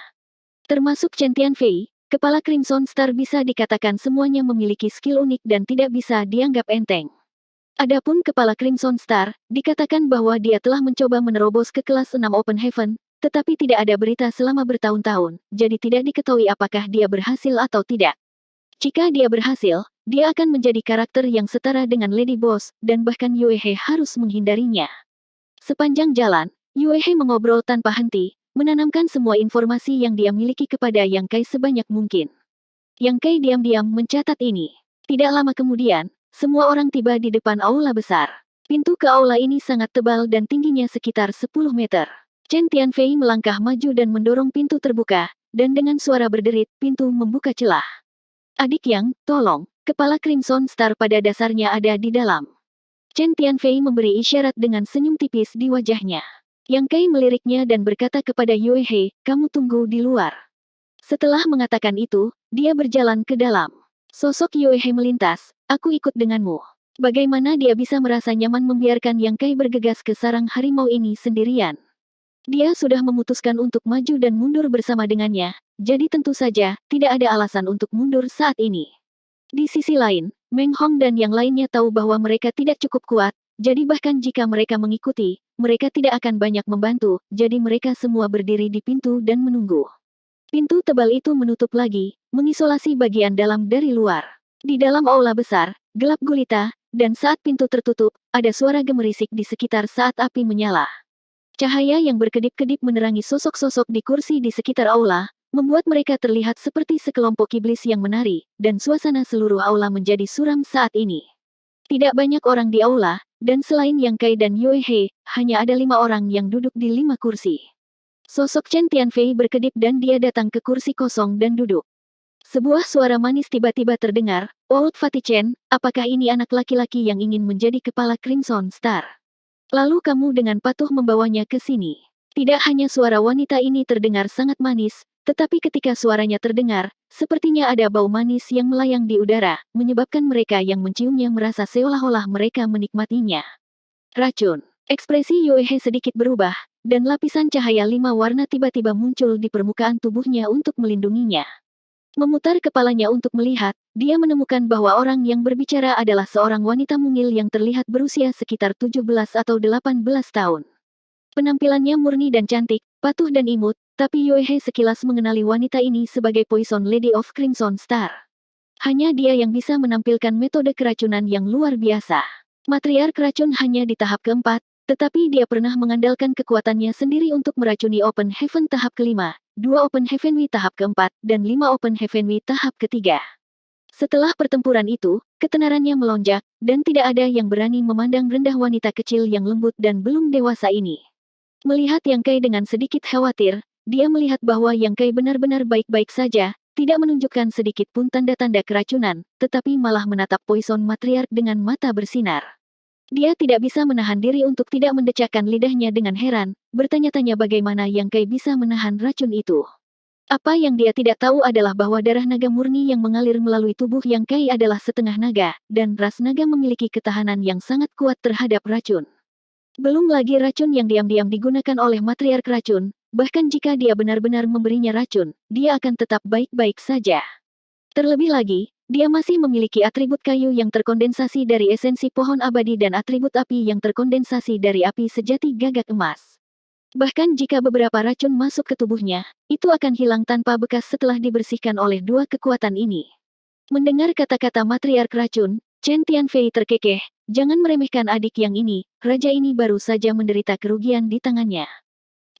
A: Termasuk Chen Tianfei, kepala Crimson Star bisa dikatakan semuanya memiliki skill unik dan tidak bisa dianggap enteng. Adapun kepala Crimson Star, dikatakan bahwa dia telah mencoba menerobos ke kelas 6 Open Heaven, tetapi tidak ada berita selama bertahun-tahun, jadi tidak diketahui apakah dia berhasil atau tidak. Jika dia berhasil, dia akan menjadi karakter yang setara dengan Lady Boss, dan bahkan Yue He harus menghindarinya. Sepanjang jalan, Yue He mengobrol tanpa henti, menanamkan semua informasi yang dia miliki kepada Yang Kai sebanyak mungkin. Yang Kai diam-diam mencatat ini. Tidak lama kemudian, semua orang tiba di depan aula besar. Pintu ke aula ini sangat tebal dan tingginya sekitar 10 meter. Chen Tianfei melangkah maju dan mendorong pintu terbuka, dan dengan suara berderit, pintu membuka celah. Adik Yang, tolong, kepala Crimson Star pada dasarnya ada di dalam. Chen Tianfei memberi isyarat dengan senyum tipis di wajahnya. Yang Kai meliriknya dan berkata kepada Yue He, kamu tunggu di luar. Setelah mengatakan itu, dia berjalan ke dalam. Sosok Yue He melintas, aku ikut denganmu. Bagaimana dia bisa merasa nyaman membiarkan Yang Kai bergegas ke sarang harimau ini sendirian? Dia sudah memutuskan untuk maju dan mundur bersama dengannya, jadi tentu saja, tidak ada alasan untuk mundur saat ini. Di sisi lain, Meng Hong dan yang lainnya tahu bahwa mereka tidak cukup kuat, jadi bahkan jika mereka mengikuti, mereka tidak akan banyak membantu, jadi mereka semua berdiri di pintu dan menunggu. Pintu tebal itu menutup lagi, mengisolasi bagian dalam dari luar. Di dalam aula besar, gelap gulita, dan saat pintu tertutup, ada suara gemerisik di sekitar saat api menyala. Cahaya yang berkedip-kedip menerangi sosok-sosok di kursi di sekitar aula, membuat mereka terlihat seperti sekelompok iblis yang menari, dan suasana seluruh aula menjadi suram saat ini. Tidak banyak orang di aula, dan selain Yang Kai dan Yue He, hanya ada 5 orang yang duduk di 5 kursi. Sosok Chen Tianfei berkedip dan dia datang ke kursi kosong dan duduk. Sebuah suara manis tiba-tiba terdengar, "Old Fatty Chen, apakah ini anak laki-laki yang ingin menjadi kepala Crimson Star? Lalu kamu dengan patuh membawanya ke sini." Tidak hanya suara wanita ini terdengar sangat manis, tetapi ketika suaranya terdengar, sepertinya ada bau manis yang melayang di udara, menyebabkan mereka yang menciumnya merasa seolah-olah mereka menikmatinya. Racun. Ekspresi Yue He sedikit berubah, dan lapisan cahaya 5 warna tiba-tiba muncul di permukaan tubuhnya untuk melindunginya. Memutar kepalanya untuk melihat, dia menemukan bahwa orang yang berbicara adalah seorang wanita mungil yang terlihat berusia sekitar 17 atau 18 tahun. Penampilannya murni dan cantik, patuh dan imut, tapi Yue He sekilas mengenali wanita ini sebagai Poison Lady of Crimson Star. Hanya dia yang bisa menampilkan metode keracunan yang luar biasa. Matriark racun hanya di tahap keempat, tetapi dia pernah mengandalkan kekuatannya sendiri untuk meracuni Open Heaven tahap kelima, 2 Open Heavenly tahap keempat, dan 5 Open Heavenly tahap ketiga. Setelah pertempuran itu, ketenarannya melonjak, dan tidak ada yang berani memandang rendah wanita kecil yang lembut dan belum dewasa ini. Melihat Yang Kai dengan sedikit khawatir, dia melihat bahwa Yang Kai benar-benar baik-baik saja, tidak menunjukkan sedikit pun tanda-tanda keracunan, tetapi malah menatap Poison Matriarch dengan mata bersinar. Dia tidak bisa menahan diri untuk tidak mendecakkan lidahnya dengan heran, bertanya-tanya bagaimana Yang Kai bisa menahan racun itu. Apa yang dia tidak tahu adalah bahwa darah naga murni yang mengalir melalui tubuh Yang Kai adalah setengah naga, dan ras naga memiliki ketahanan yang sangat kuat terhadap racun. Belum lagi racun yang diam-diam digunakan oleh matriark racun, bahkan jika dia benar-benar memberinya racun, dia akan tetap baik-baik saja. Terlebih lagi, dia masih memiliki atribut kayu yang terkondensasi dari esensi pohon abadi dan atribut api yang terkondensasi dari api sejati gagak emas. Bahkan jika beberapa racun masuk ke tubuhnya, itu akan hilang tanpa bekas setelah dibersihkan oleh 2 kekuatan ini. Mendengar kata-kata matriark racun, Chen Tianfei terkekeh, jangan meremehkan adik yang ini, raja ini baru saja menderita kerugian di tangannya.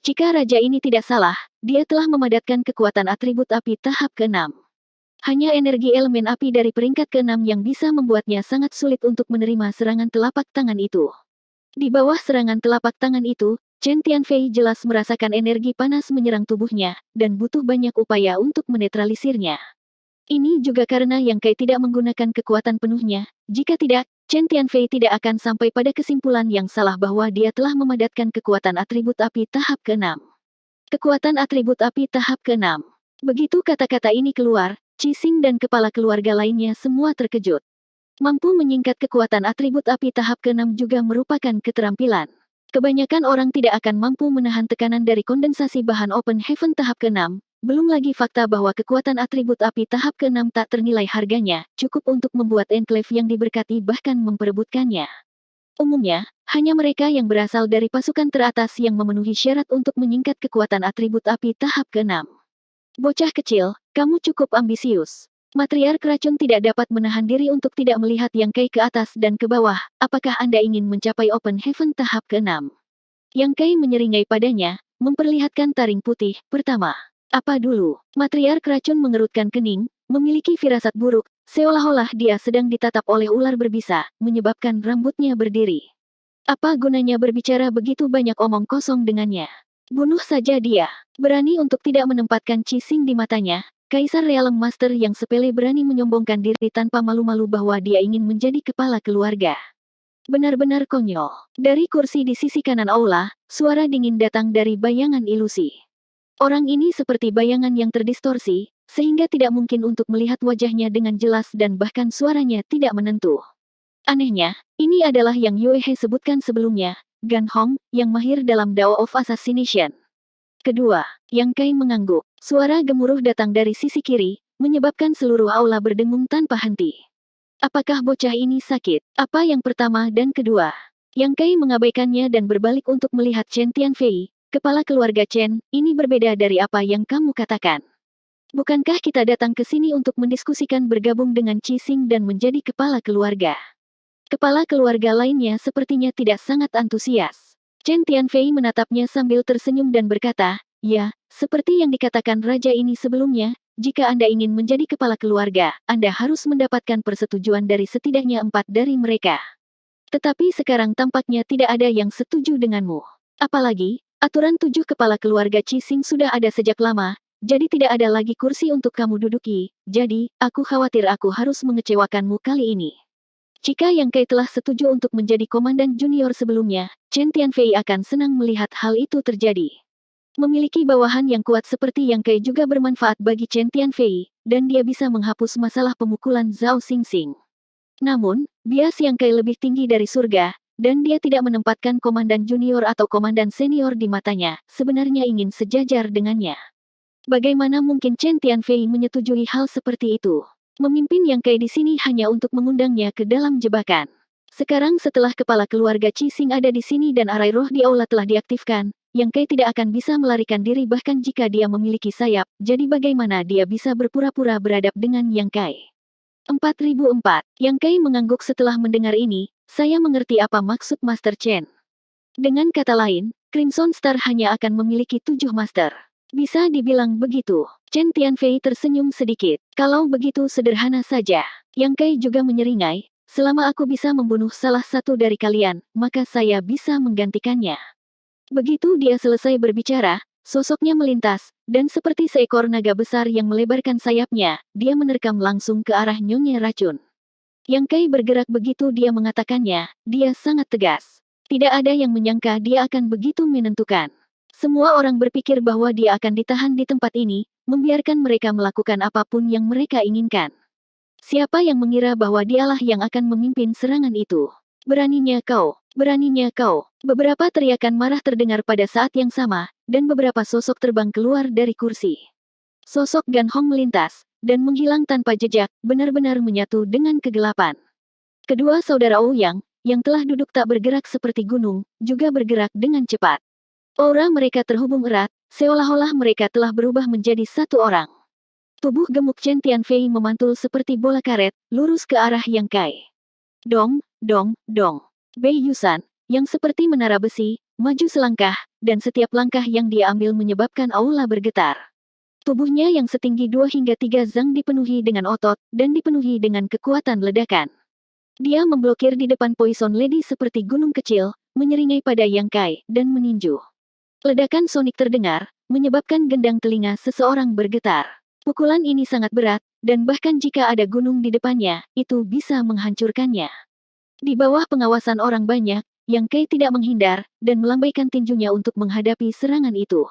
A: Jika raja ini tidak salah, dia telah memadatkan kekuatan atribut api tahap ke-6. Hanya energi elemen api dari peringkat ke-6 yang bisa membuatnya sangat sulit untuk menerima serangan telapak tangan itu. Di bawah serangan telapak tangan itu, Chen Tianfei jelas merasakan energi panas menyerang tubuhnya, dan butuh banyak upaya untuk menetralisirnya. Ini juga karena Yang Kai tidak menggunakan kekuatan penuhnya, jika tidak, Chen Tianfei tidak akan sampai pada kesimpulan yang salah bahwa dia telah memadatkan kekuatan atribut api tahap ke-6. Kekuatan atribut api tahap ke-6. Begitu kata-kata ini keluar, Qixing dan kepala keluarga lainnya semua terkejut. Mampu menyingkat kekuatan atribut api tahap ke-6 juga merupakan keterampilan. Kebanyakan orang tidak akan mampu menahan tekanan dari kondensasi bahan Open Heaven tahap ke-6, belum lagi fakta bahwa kekuatan atribut api tahap ke-6 tak ternilai harganya, cukup untuk membuat enclave yang diberkati bahkan memperebutkannya. Umumnya, hanya mereka yang berasal dari pasukan teratas yang memenuhi syarat untuk menyingkat kekuatan atribut api tahap ke-6. Bocah kecil, kamu cukup ambisius. Matriark racun tidak dapat menahan diri untuk tidak melihat Yang Kai ke atas dan ke bawah, apakah Anda ingin mencapai Open Heaven tahap ke-6? Yang Kai menyeringai padanya, memperlihatkan taring putih, pertama. Apa dulu? Matriark racun mengerutkan kening, memiliki firasat buruk, seolah-olah dia sedang ditatap oleh ular berbisa, menyebabkan rambutnya berdiri. Apa gunanya berbicara begitu banyak omong kosong dengannya? Bunuh saja dia. Berani untuk tidak menempatkan Qixing di matanya, Kaisar Realm Master yang sepele berani menyombongkan diri tanpa malu-malu bahwa dia ingin menjadi kepala keluarga. Benar-benar konyol. Dari kursi di sisi kanan aula, suara dingin datang dari bayangan ilusi. Orang ini seperti bayangan yang terdistorsi, sehingga tidak mungkin untuk melihat wajahnya dengan jelas dan bahkan suaranya tidak menentu. Anehnya, ini adalah yang Yue He sebutkan sebelumnya, Gan Hong, yang mahir dalam Dao of Assassination. Kedua, Yang Kai mengangguk. Suara gemuruh datang dari sisi kiri, menyebabkan seluruh aula berdengung tanpa henti. Apakah bocah ini sakit? Apa yang pertama dan kedua? Yang Kai mengabaikannya dan berbalik untuk melihat Chen Tianfei. Kepala keluarga Chen, ini berbeda dari apa yang kamu katakan. Bukankah kita datang ke sini untuk mendiskusikan bergabung dengan Qixing dan menjadi kepala keluarga? Kepala keluarga lainnya sepertinya tidak sangat antusias. Chen Tianfei menatapnya sambil tersenyum dan berkata, ya, seperti yang dikatakan raja ini sebelumnya, jika Anda ingin menjadi kepala keluarga, Anda harus mendapatkan persetujuan dari setidaknya 4 dari mereka. Tetapi sekarang tampaknya tidak ada yang setuju denganmu. Apalagi, aturan 7 kepala keluarga Qixing sudah ada sejak lama, jadi tidak ada lagi kursi untuk kamu duduki, jadi, aku khawatir aku harus mengecewakanmu kali ini. Jika Yang Kai telah setuju untuk menjadi komandan junior sebelumnya, Chen Tianfei akan senang melihat hal itu terjadi. Memiliki bawahan yang kuat seperti Yang Kai juga bermanfaat bagi Chen Tianfei, dan dia bisa menghapus masalah pemukulan Zhao Xingxing. Namun, bias Yang Kai lebih tinggi dari surga, dan dia tidak menempatkan komandan junior atau komandan senior di matanya, sebenarnya ingin sejajar dengannya. Bagaimana mungkin Chen Tianfei menyetujui hal seperti itu? Memimpin Yang Kai di sini hanya untuk mengundangnya ke dalam jebakan. Sekarang setelah kepala keluarga Qixing ada di sini dan arai roh di aula telah diaktifkan, Yang Kai tidak akan bisa melarikan diri bahkan jika dia memiliki sayap, jadi bagaimana dia bisa berpura-pura beradab dengan Yang Kai? 4004. Yang Kai mengangguk setelah mendengar ini, saya mengerti apa maksud Master Chen. Dengan kata lain, Crimson Star hanya akan memiliki 7 master. Bisa dibilang begitu. Chen Tianfei tersenyum sedikit. Kalau begitu sederhana saja. Yang Kai juga menyeringai, selama aku bisa membunuh salah satu dari kalian, maka saya bisa menggantikannya. Begitu dia selesai berbicara, sosoknya melintas, dan seperti seekor naga besar yang melebarkan sayapnya, dia menerkam langsung ke arah Nyonya Racun. Yang Kai bergerak begitu dia mengatakannya, dia sangat tegas. Tidak ada yang menyangka dia akan begitu menentukan. Semua orang berpikir bahwa dia akan ditahan di tempat ini, membiarkan mereka melakukan apapun yang mereka inginkan. Siapa yang mengira bahwa dialah yang akan memimpin serangan itu? Beraninya kau, beraninya kau. Beberapa teriakan marah terdengar pada saat yang sama, dan beberapa sosok terbang keluar dari kursi. Sosok Gan Hong melintas, dan menghilang tanpa jejak, benar-benar menyatu dengan kegelapan. Kedua saudara Ouyang, yang telah duduk tak bergerak seperti gunung, juga bergerak dengan cepat. Aura mereka terhubung erat, seolah-olah mereka telah berubah menjadi satu orang. Tubuh gemuk Chen Tianfei memantul seperti bola karet, lurus ke arah Yang Kai. Dong, dong, dong. Bei Yusan, yang seperti menara besi, maju selangkah, dan setiap langkah yang dia ambil menyebabkan aula bergetar. Tubuhnya yang setinggi 2 hingga 3 zang dipenuhi dengan otot, dan dipenuhi dengan kekuatan ledakan. Dia memblokir di depan Poison Lady seperti gunung kecil, menyeringai pada Yang Kai, dan meninju. Ledakan sonik terdengar, menyebabkan gendang telinga seseorang bergetar. Pukulan ini sangat berat, dan bahkan jika ada gunung di depannya, itu bisa menghancurkannya. Di bawah pengawasan orang banyak, Yang Kai tidak menghindar, dan melambaikan tinjunya untuk menghadapi serangan itu.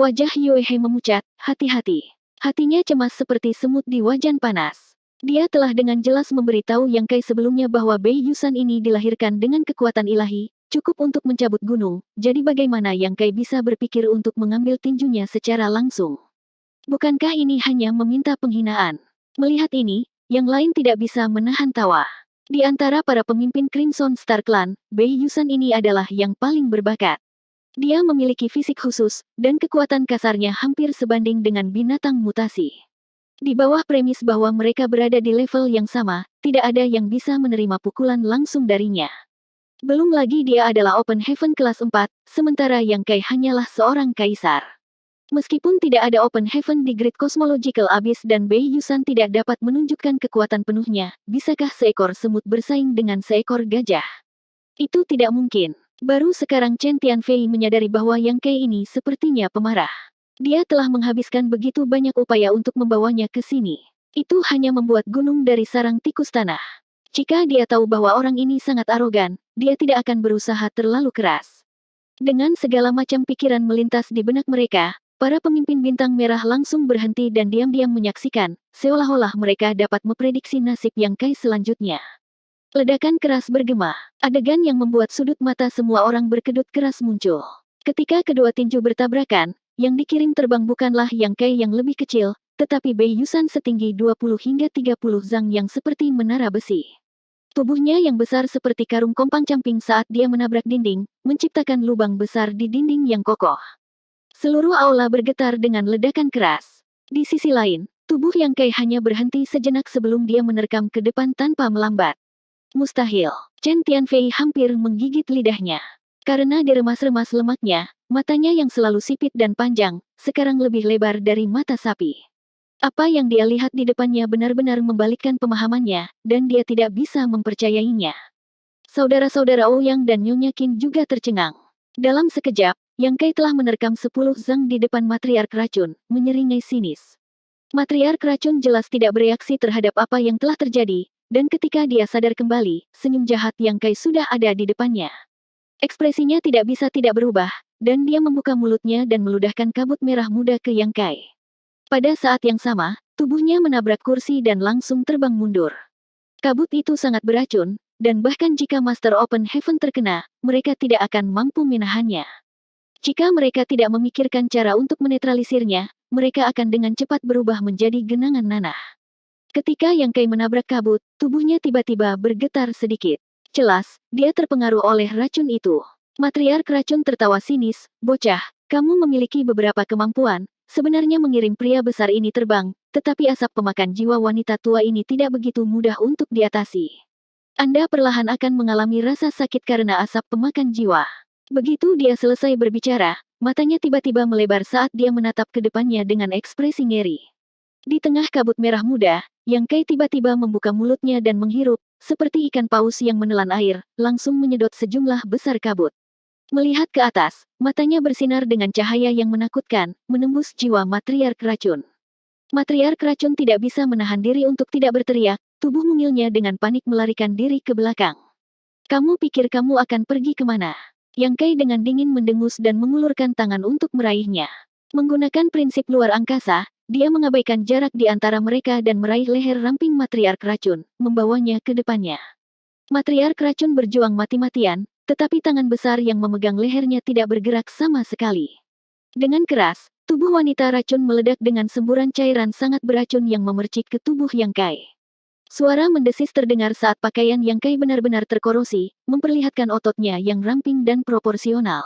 A: Wajah Yue He memucat, hati-hati. Hatinya cemas seperti semut di wajan panas. Dia telah dengan jelas memberitahu Yang Kai sebelumnya bahwa Bei Yusan ini dilahirkan dengan kekuatan ilahi, cukup untuk mencabut gunung, jadi bagaimana Yang Kai bisa berpikir untuk mengambil tinjunya secara langsung? Bukankah ini hanya meminta penghinaan? Melihat ini, yang lain tidak bisa menahan tawa. Di antara para pemimpin Crimson Star Clan, Bei Yusan ini adalah yang paling berbakat. Dia memiliki fisik khusus, dan kekuatan kasarnya hampir sebanding dengan binatang mutasi. Di bawah premis bahwa mereka berada di level yang sama, tidak ada yang bisa menerima pukulan langsung darinya. Belum lagi dia adalah Open Heaven kelas 4, sementara Yang Kai hanyalah seorang kaisar. Meskipun tidak ada Open Heaven di Great Cosmological Abyss dan Bei Yusan tidak dapat menunjukkan kekuatan penuhnya, bisakah seekor semut bersaing dengan seekor gajah? Itu tidak mungkin. Baru sekarang Chen Tianfei menyadari bahwa Yang Kai ini sepertinya pemarah. Dia telah menghabiskan begitu banyak upaya untuk membawanya ke sini. Itu hanya membuat gunung dari sarang tikus tanah. Jika dia tahu bahwa orang ini sangat arogan, dia tidak akan berusaha terlalu keras. Dengan segala macam pikiran melintas di benak mereka, para pemimpin bintang merah langsung berhenti dan diam-diam menyaksikan, seolah-olah mereka dapat memprediksi nasib Yang Kai selanjutnya. Ledakan keras bergema, adegan yang membuat sudut mata semua orang berkedut keras muncul. Ketika kedua tinju bertabrakan, yang dikirim terbang bukanlah Yang Kai yang lebih kecil, tetapi Bei Yusan setinggi 20 hingga 30 zang yang seperti menara besi. Tubuhnya yang besar seperti karung kompang-camping saat dia menabrak dinding, menciptakan lubang besar di dinding yang kokoh. Seluruh aula bergetar dengan ledakan keras. Di sisi lain, tubuh Yang Kai hanya berhenti sejenak sebelum dia menerkam ke depan tanpa melambat. Mustahil. Chen Tianfei hampir menggigit lidahnya. Karena diremas-remas lemaknya, matanya yang selalu sipit dan panjang, sekarang lebih lebar dari mata sapi. Apa yang dia lihat di depannya benar-benar membalikkan pemahamannya, dan dia tidak bisa mempercayainya. Saudara-saudara Ouyang dan Nyonya Qin juga tercengang. Dalam sekejap, Yang Kai telah menerkam 10 zang di depan matriark racun, menyeringai sinis. Matriark racun jelas tidak bereaksi terhadap apa yang telah terjadi, dan ketika dia sadar kembali, senyum jahat Yang Kai sudah ada di depannya. Ekspresinya tidak bisa tidak berubah, dan dia membuka mulutnya dan meludahkan kabut merah muda ke Yang Kai. Pada saat yang sama, tubuhnya menabrak kursi dan langsung terbang mundur. Kabut itu sangat beracun, dan bahkan jika Master Open Heaven terkena, mereka tidak akan mampu menahannya. Jika mereka tidak memikirkan cara untuk menetralisirnya, mereka akan dengan cepat berubah menjadi genangan nanah. Ketika Yang Kai menabrak kabut, tubuhnya tiba-tiba bergetar sedikit. Jelas, dia terpengaruh oleh racun itu. Matriark racun tertawa sinis, "Bocah, kamu memiliki beberapa kemampuan, sebenarnya mengirim pria besar ini terbang, tetapi asap pemakan jiwa wanita tua ini tidak begitu mudah untuk diatasi. Anda perlahan akan mengalami rasa sakit karena asap pemakan jiwa." Begitu dia selesai berbicara, matanya tiba-tiba melebar saat dia menatap ke depannya dengan ekspresi ngeri. Di tengah kabut merah muda, Yang Kai tiba-tiba membuka mulutnya dan menghirup, seperti ikan paus yang menelan air, langsung menyedot sejumlah besar kabut. Melihat ke atas, matanya bersinar dengan cahaya yang menakutkan, menembus jiwa matriark racun. Matriark racun tidak bisa menahan diri untuk tidak berteriak, tubuh mungilnya dengan panik melarikan diri ke belakang. "Kamu pikir kamu akan pergi kemana?" Yang Kai dengan dingin mendengus dan mengulurkan tangan untuk meraihnya. Menggunakan prinsip luar angkasa, dia mengabaikan jarak di antara mereka dan meraih leher ramping matriark racun, membawanya ke depannya. Matriark racun berjuang mati-matian, tetapi tangan besar yang memegang lehernya tidak bergerak sama sekali. Dengan keras, tubuh wanita racun meledak dengan semburan cairan sangat beracun yang memercik ke tubuh Yang Kai. Suara mendesis terdengar saat pakaian Yang Kai benar-benar terkorosi, memperlihatkan ototnya yang ramping dan proporsional.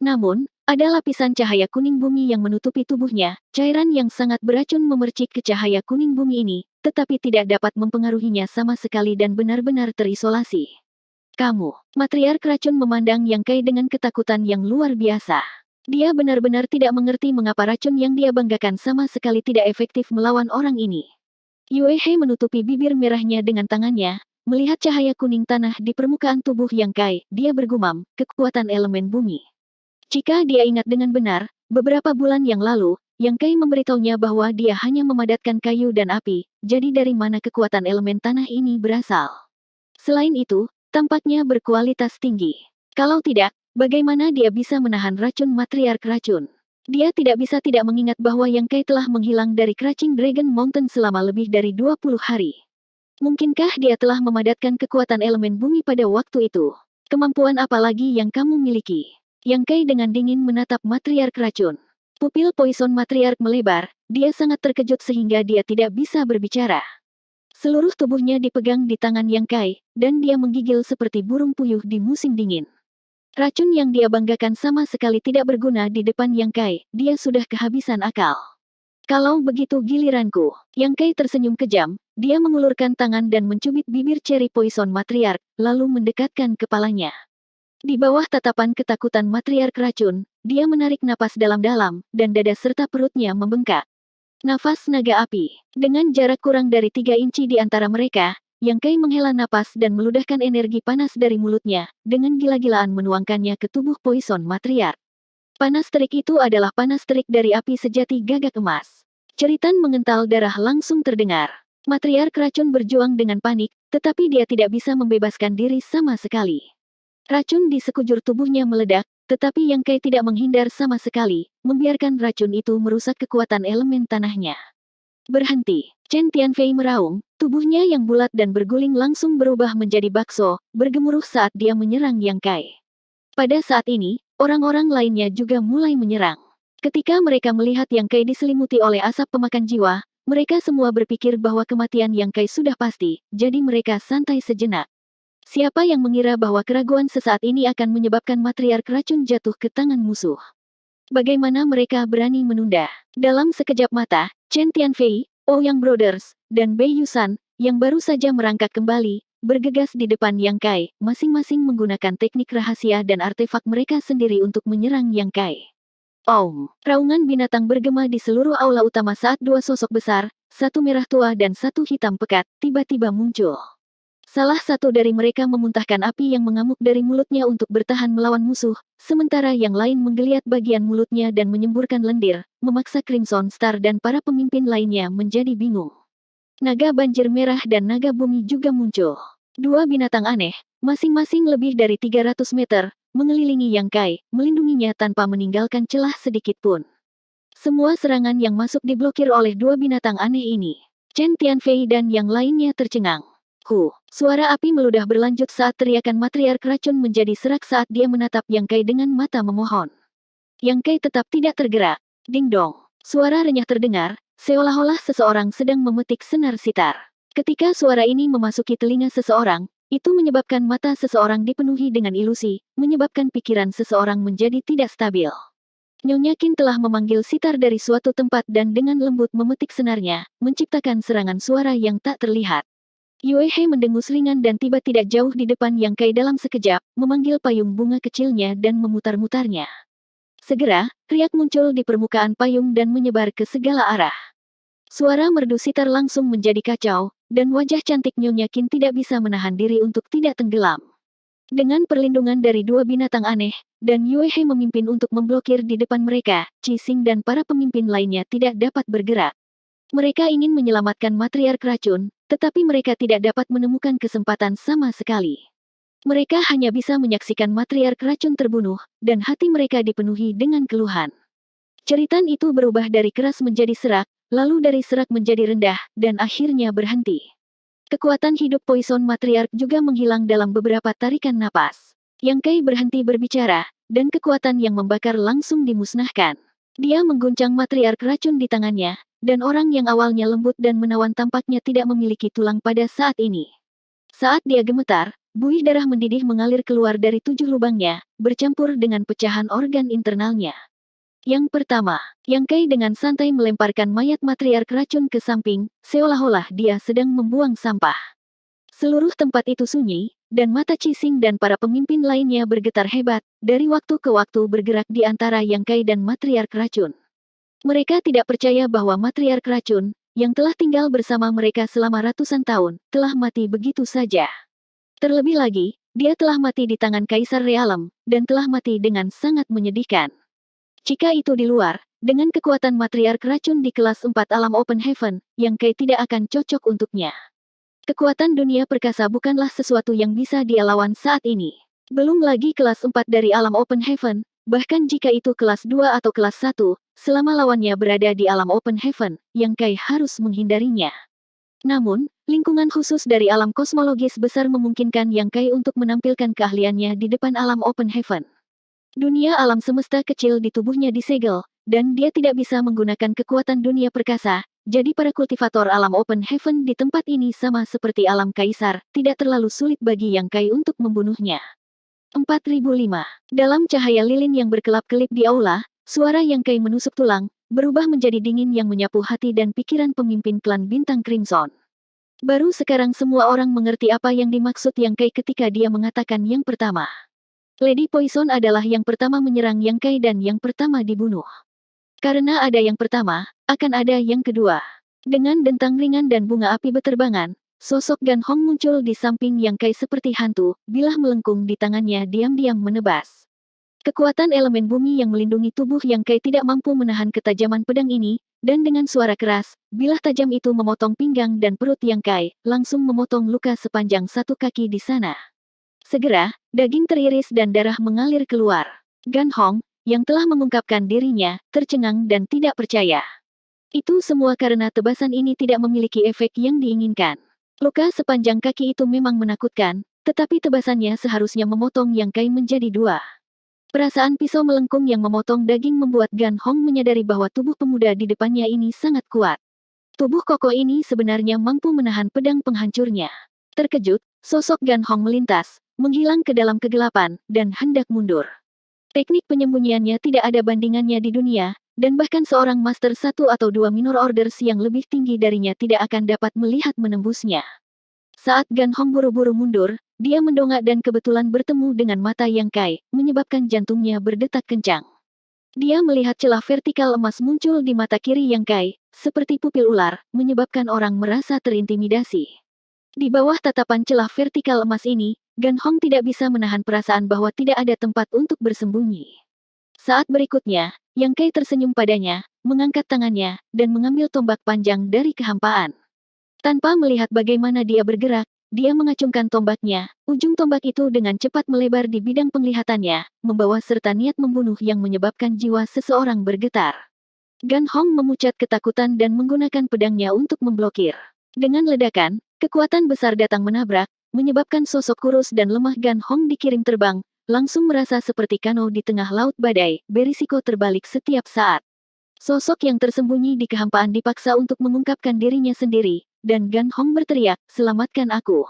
A: Namun, ada lapisan cahaya kuning bumi yang menutupi tubuhnya, cairan yang sangat beracun memercik ke cahaya kuning bumi ini, tetapi tidak dapat mempengaruhinya sama sekali dan benar-benar terisolasi. "Kamu," matriark racun memandang Yang Kai dengan ketakutan yang luar biasa. Dia benar-benar tidak mengerti mengapa racun yang dia banggakan sama sekali tidak efektif melawan orang ini. Yue He menutupi bibir merahnya dengan tangannya, melihat cahaya kuning tanah di permukaan tubuh Yang Kai, dia bergumam, kekuatan elemen bumi. Jika dia ingat dengan benar, beberapa bulan yang lalu, Yang Kai memberitahunya bahwa dia hanya memadatkan kayu dan api, jadi dari mana kekuatan elemen tanah ini berasal? Selain itu, tampaknya berkualitas tinggi. Kalau tidak, bagaimana dia bisa menahan racun matriark racun? Dia tidak bisa tidak mengingat bahwa Yang Kai telah menghilang dari Crouching Dragon Mountain selama lebih dari 20 hari. Mungkinkah dia telah memadatkan kekuatan elemen bumi pada waktu itu? Kemampuan apa lagi yang kamu miliki? Yang Kai dengan dingin menatap matriark racun. Pupil Poison matriark melebar, dia sangat terkejut sehingga dia tidak bisa berbicara. Seluruh tubuhnya dipegang di tangan Yang Kai, dan dia menggigil seperti burung puyuh di musim dingin. Racun yang dia banggakan sama sekali tidak berguna di depan Yang Kai, dia sudah kehabisan akal. "Kalau begitu giliranku." Yang Kai tersenyum kejam, dia mengulurkan tangan dan mencubit bibir Cherry Poison matriark, lalu mendekatkan kepalanya. Di bawah tatapan ketakutan matriark racun, dia menarik napas dalam-dalam, dan dada serta perutnya membengkak. Nafas naga api. Dengan jarak kurang dari 3 inci di antara mereka, Yang Kai menghela napas dan meludahkan energi panas dari mulutnya, dengan gila-gilaan menuangkannya ke tubuh Poison matriark. Panas terik itu adalah panas terik dari api sejati gagak emas. Ceritan mengental darah langsung terdengar. Matriark racun berjuang dengan panik, tetapi dia tidak bisa membebaskan diri sama sekali. Racun di sekujur tubuhnya meledak, tetapi Yang Kai tidak menghindar sama sekali, membiarkan racun itu merusak kekuatan elemen tanahnya. "Berhenti." Chen Tianfei meraung, tubuhnya yang bulat dan berguling langsung berubah menjadi bakso, bergemuruh saat dia menyerang Yang Kai. Pada saat ini, orang-orang lainnya juga mulai menyerang. Ketika mereka melihat Yang Kai diselimuti oleh asap pemakan jiwa, Mereka semua berpikir bahwa kematian Yang Kai sudah pasti, jadi mereka santai sejenak. Siapa yang mengira bahwa keraguan sesaat ini akan menyebabkan matriark racun jatuh ke tangan musuh? Bagaimana mereka berani menunda? Dalam sekejap mata, Chen Tianfei, Ouyang Brothers, dan Bei Yusan, yang baru saja merangkak kembali, bergegas di depan Yang Kai, masing-masing menggunakan teknik rahasia dan artefak mereka sendiri untuk menyerang Yang Kai. Raungan binatang bergema di seluruh aula utama saat dua sosok besar, satu merah tua dan satu hitam pekat, tiba-tiba muncul. Salah satu dari mereka memuntahkan api yang mengamuk dari mulutnya untuk bertahan melawan musuh, sementara yang lain menggeliat bagian mulutnya dan menyemburkan lendir, memaksa Crimson Star dan para pemimpin lainnya menjadi bingung. Naga banjir merah dan naga bumi juga muncul. Dua binatang aneh, masing-masing lebih dari 300 meter, mengelilingi Yang Kai, melindunginya tanpa meninggalkan celah sedikit pun. Semua serangan yang masuk diblokir oleh dua binatang aneh ini. Chen Tianfei dan yang lainnya tercengang. Suara api meludah berlanjut saat teriakan matriark racun menjadi serak saat dia menatap Yang Kai dengan mata memohon. Yang Kai tetap tidak tergerak. Ding dong. Suara renyah terdengar, seolah-olah seseorang sedang memetik senar sitar. Ketika suara ini memasuki telinga seseorang, itu menyebabkan mata seseorang dipenuhi dengan ilusi, menyebabkan pikiran seseorang menjadi tidak stabil. Nyonya Qin telah memanggil sitar dari suatu tempat dan dengan lembut memetik senarnya, menciptakan serangan suara yang tak terlihat. Yue He mendengus ringan dan tiba tidak jauh di depan Yang Kai dalam sekejap, memanggil payung bunga kecilnya dan memutar-mutarnya. Segera, riak muncul di permukaan payung dan menyebar ke segala arah. Suara merdu sitar langsung menjadi kacau, dan wajah cantik Nyonya Qin tidak bisa menahan diri untuk tidak tenggelam. Dengan perlindungan dari dua binatang aneh, dan Yue He memimpin untuk memblokir di depan mereka, Qi Xing dan para pemimpin lainnya tidak dapat bergerak. Mereka ingin menyelamatkan matriark racun, tetapi mereka tidak dapat menemukan kesempatan sama sekali. Mereka hanya bisa menyaksikan matriark racun terbunuh, dan hati mereka dipenuhi dengan keluhan. Jeritan itu berubah dari keras menjadi serak, lalu dari serak menjadi rendah, dan akhirnya berhenti. Kekuatan hidup poison matriark juga menghilang dalam beberapa tarikan napas. Yang Kai berhenti berbicara, dan kekuatan yang membakar langsung dimusnahkan. Dia mengguncang matriark racun di tangannya, dan orang yang awalnya lembut dan menawan tampaknya tidak memiliki tulang pada saat ini. Saat dia gemetar, buih darah mendidih mengalir keluar dari 7 lubangnya, bercampur dengan pecahan organ internalnya. Yang pertama, Yang Kai dengan santai melemparkan mayat matriark racun ke samping, seolah-olah dia sedang membuang sampah. Seluruh tempat itu sunyi, dan mata Qi Xing dan para pemimpin lainnya bergetar hebat, dari waktu ke waktu bergerak di antara Yang Kai dan matriark racun. Mereka tidak percaya bahwa matriark racun, yang telah tinggal bersama mereka selama ratusan tahun, telah mati begitu saja. Terlebih lagi, dia telah mati di tangan Kaisar Realem, dan telah mati dengan sangat menyedihkan. Jika itu di luar, dengan kekuatan matriark racun di kelas 4 alam Open Heaven, Yang Kai tidak akan cocok untuknya. Kekuatan dunia perkasa bukanlah sesuatu yang bisa dia lawan saat ini. Belum lagi kelas 4 dari alam Open Heaven, bahkan jika itu kelas 2 atau kelas 1, selama lawannya berada di alam Open Heaven, Yang Kai harus menghindarinya. Namun, lingkungan khusus dari alam kosmologis besar memungkinkan Yang Kai untuk menampilkan keahliannya di depan alam Open Heaven. Dunia alam semesta kecil di tubuhnya disegel, dan dia tidak bisa menggunakan kekuatan dunia perkasa, jadi para kultivator alam Open Heaven di tempat ini sama seperti alam Kaisar, tidak terlalu sulit bagi Yang Kai untuk membunuhnya. 4005. Dalam cahaya lilin yang berkelap-kelip di aula, suara Yang Kai menusuk tulang, berubah menjadi dingin yang menyapu hati dan pikiran pemimpin klan Bintang Crimson. Baru sekarang semua orang mengerti apa yang dimaksud Yang Kai ketika dia mengatakan yang pertama. Lady Poison adalah yang pertama menyerang Yang Kai dan yang pertama dibunuh. Karena ada yang pertama, akan ada yang kedua. Dengan dentang ringan dan bunga api beterbangan, sosok Gan Hong muncul di samping Yang Kai seperti hantu, bilah melengkung di tangannya diam-diam menebas. Kekuatan elemen bumi yang melindungi tubuh Yang Kai tidak mampu menahan ketajaman pedang ini, dan dengan suara keras, bilah tajam itu memotong pinggang dan perut Yang Kai, langsung memotong luka sepanjang 1 kaki di sana. Segera, daging teriris dan darah mengalir keluar. Gan Hong, yang telah mengungkapkan dirinya, tercengang dan tidak percaya. Itu semua karena tebasan ini tidak memiliki efek yang diinginkan. Luka sepanjang kaki itu memang menakutkan, tetapi tebasannya seharusnya memotong Yang Kai menjadi 2. Perasaan pisau melengkung yang memotong daging membuat Gan Hong menyadari bahwa tubuh pemuda di depannya ini sangat kuat. Tubuh kokoh ini sebenarnya mampu menahan pedang penghancurnya. Terkejut, sosok Gan Hong melintas, menghilang ke dalam kegelapan, dan hendak mundur. Teknik penyembunyiannya tidak ada bandingannya di dunia, dan bahkan seorang Master 1 atau 2 Minor Orders yang lebih tinggi darinya tidak akan dapat melihat menembusnya. Saat Gan Hong buru-buru mundur, dia mendongak dan kebetulan bertemu dengan mata Yang Kai, menyebabkan jantungnya berdetak kencang. Dia melihat celah vertikal emas muncul di mata kiri Yang Kai, seperti pupil ular, menyebabkan orang merasa terintimidasi. Di bawah tatapan celah vertikal emas ini, Gan Hong tidak bisa menahan perasaan bahwa tidak ada tempat untuk bersembunyi. Saat berikutnya, Yang Kai tersenyum padanya, mengangkat tangannya, dan mengambil tombak panjang dari kehampaan. Tanpa melihat bagaimana dia bergerak, dia mengacungkan tombaknya. Ujung tombak itu dengan cepat melebar di bidang penglihatannya, membawa serta niat membunuh yang menyebabkan jiwa seseorang bergetar. Gan Hong memucat ketakutan dan menggunakan pedangnya untuk memblokir. Dengan ledakan, kekuatan besar datang menabrak, menyebabkan sosok kurus dan lemah Gan Hong dikirim terbang, langsung merasa seperti kano di tengah laut badai, berisiko terbalik setiap saat. Sosok yang tersembunyi di kehampaan dipaksa untuk mengungkapkan dirinya sendiri, dan Gan Hong berteriak, "Selamatkan aku."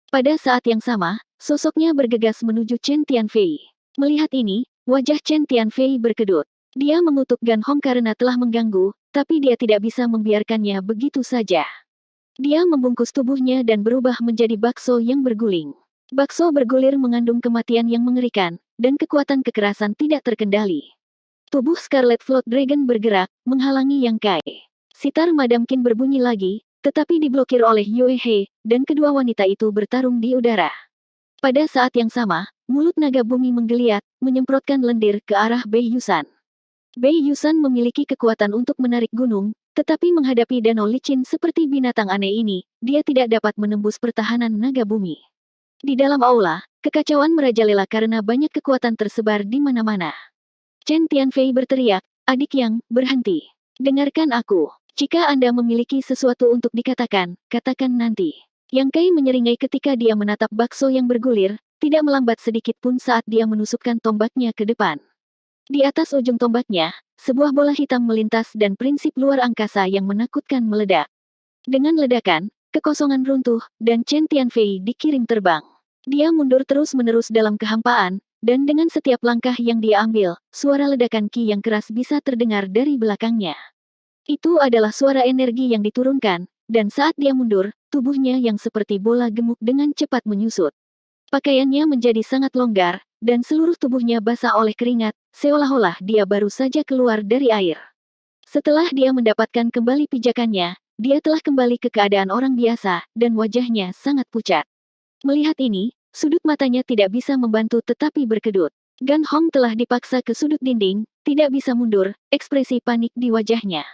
A: Pada saat yang sama, sosoknya bergegas menuju Chen Tianfei. Melihat ini, wajah Chen Tianfei berkedut. Dia mengutuk Gan Hong karena telah mengganggu, tapi dia tidak bisa membiarkannya begitu saja. Dia membungkus tubuhnya dan berubah menjadi bakso yang berguling. Bakso bergulir mengandung kematian yang mengerikan, dan kekuatan kekerasan tidak terkendali. Tubuh Scarlet Float Dragon bergerak, menghalangi Yang Kai. Sitar Madam Qin berbunyi lagi, tetapi diblokir oleh Yue He, dan kedua wanita itu bertarung di udara. Pada saat yang sama, mulut naga bumi menggeliat, menyemprotkan lendir ke arah Bei Yusan. Bei Yusan memiliki kekuatan untuk menarik gunung, tetapi menghadapi danau licin seperti binatang aneh ini, dia tidak dapat menembus pertahanan naga bumi. Di dalam aula, kekacauan merajalela karena banyak kekuatan tersebar di mana-mana. Chen Tianfei berteriak, "Adik Yang, berhenti. Dengarkan aku. Jika Anda memiliki sesuatu untuk dikatakan, katakan nanti." Yang Kai menyeringai ketika dia menatap bakso yang bergulir, tidak melambat sedikit pun saat dia menusukkan tombaknya ke depan. Di atas ujung tombaknya, sebuah bola hitam melintas dan prinsip luar angkasa yang menakutkan meledak. Dengan ledakan, kekosongan runtuh, dan Chen Tianfei dikirim terbang. Dia mundur terus-menerus dalam kehampaan, dan dengan setiap langkah yang dia ambil, suara ledakan ki yang keras bisa terdengar dari belakangnya. Itu adalah suara energi yang diturunkan, dan saat dia mundur, tubuhnya yang seperti bola gemuk dengan cepat menyusut. Pakaiannya menjadi sangat longgar, dan seluruh tubuhnya basah oleh keringat, seolah-olah dia baru saja keluar dari air. Setelah dia mendapatkan kembali pijakannya, dia telah kembali ke keadaan orang biasa, dan wajahnya sangat pucat. Melihat ini, sudut matanya tidak bisa membantu tetapi berkedut. Gan Hong telah dipaksa ke sudut dinding, tidak bisa mundur, ekspresi panik di wajahnya.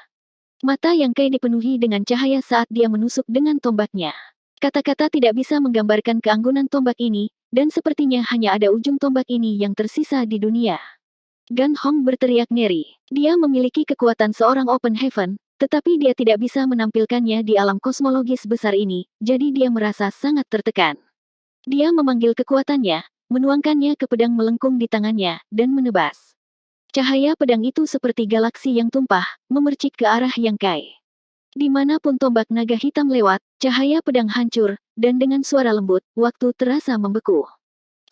A: Mata Yang Kai dipenuhi dengan cahaya saat dia menusuk dengan tombaknya. Kata-kata tidak bisa menggambarkan keanggunan tombak ini, dan sepertinya hanya ada ujung tombak ini yang tersisa di dunia. Gan Hong berteriak ngeri. Dia memiliki kekuatan seorang Open Heaven, tetapi dia tidak bisa menampilkannya di alam kosmologis besar ini, jadi dia merasa sangat tertekan. Dia memanggil kekuatannya, menuangkannya ke pedang melengkung di tangannya, dan menebas. Cahaya pedang itu seperti galaksi yang tumpah, memercik ke arah Yang Kai. Dimanapun tombak naga hitam lewat, cahaya pedang hancur, dan dengan suara lembut, waktu terasa membeku.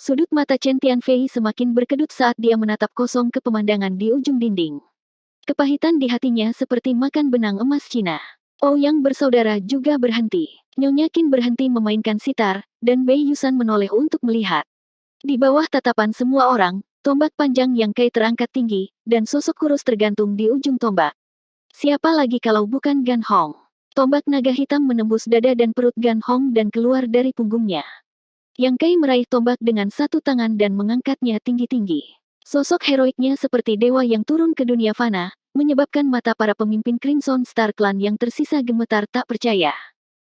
A: Sudut mata Chen Tianfei semakin berkedut saat dia menatap kosong ke pemandangan di ujung dinding. Kepahitan di hatinya seperti makan benang emas Cina. Yang bersaudara juga berhenti. Nyonya Qin berhenti memainkan sitar, dan Bei Yusan menoleh untuk melihat. Di bawah tatapan semua orang, tombak panjang Yang Kai terangkat tinggi, dan sosok kurus tergantung di ujung tombak. Siapa lagi kalau bukan Gan Hong? Tombak naga hitam menembus dada dan perut Gan Hong dan keluar dari punggungnya. Yang Kai meraih tombak dengan satu tangan dan mengangkatnya tinggi-tinggi. Sosok heroiknya seperti dewa yang turun ke dunia fana, menyebabkan mata para pemimpin Crimson Star Clan yang tersisa gemetar tak percaya.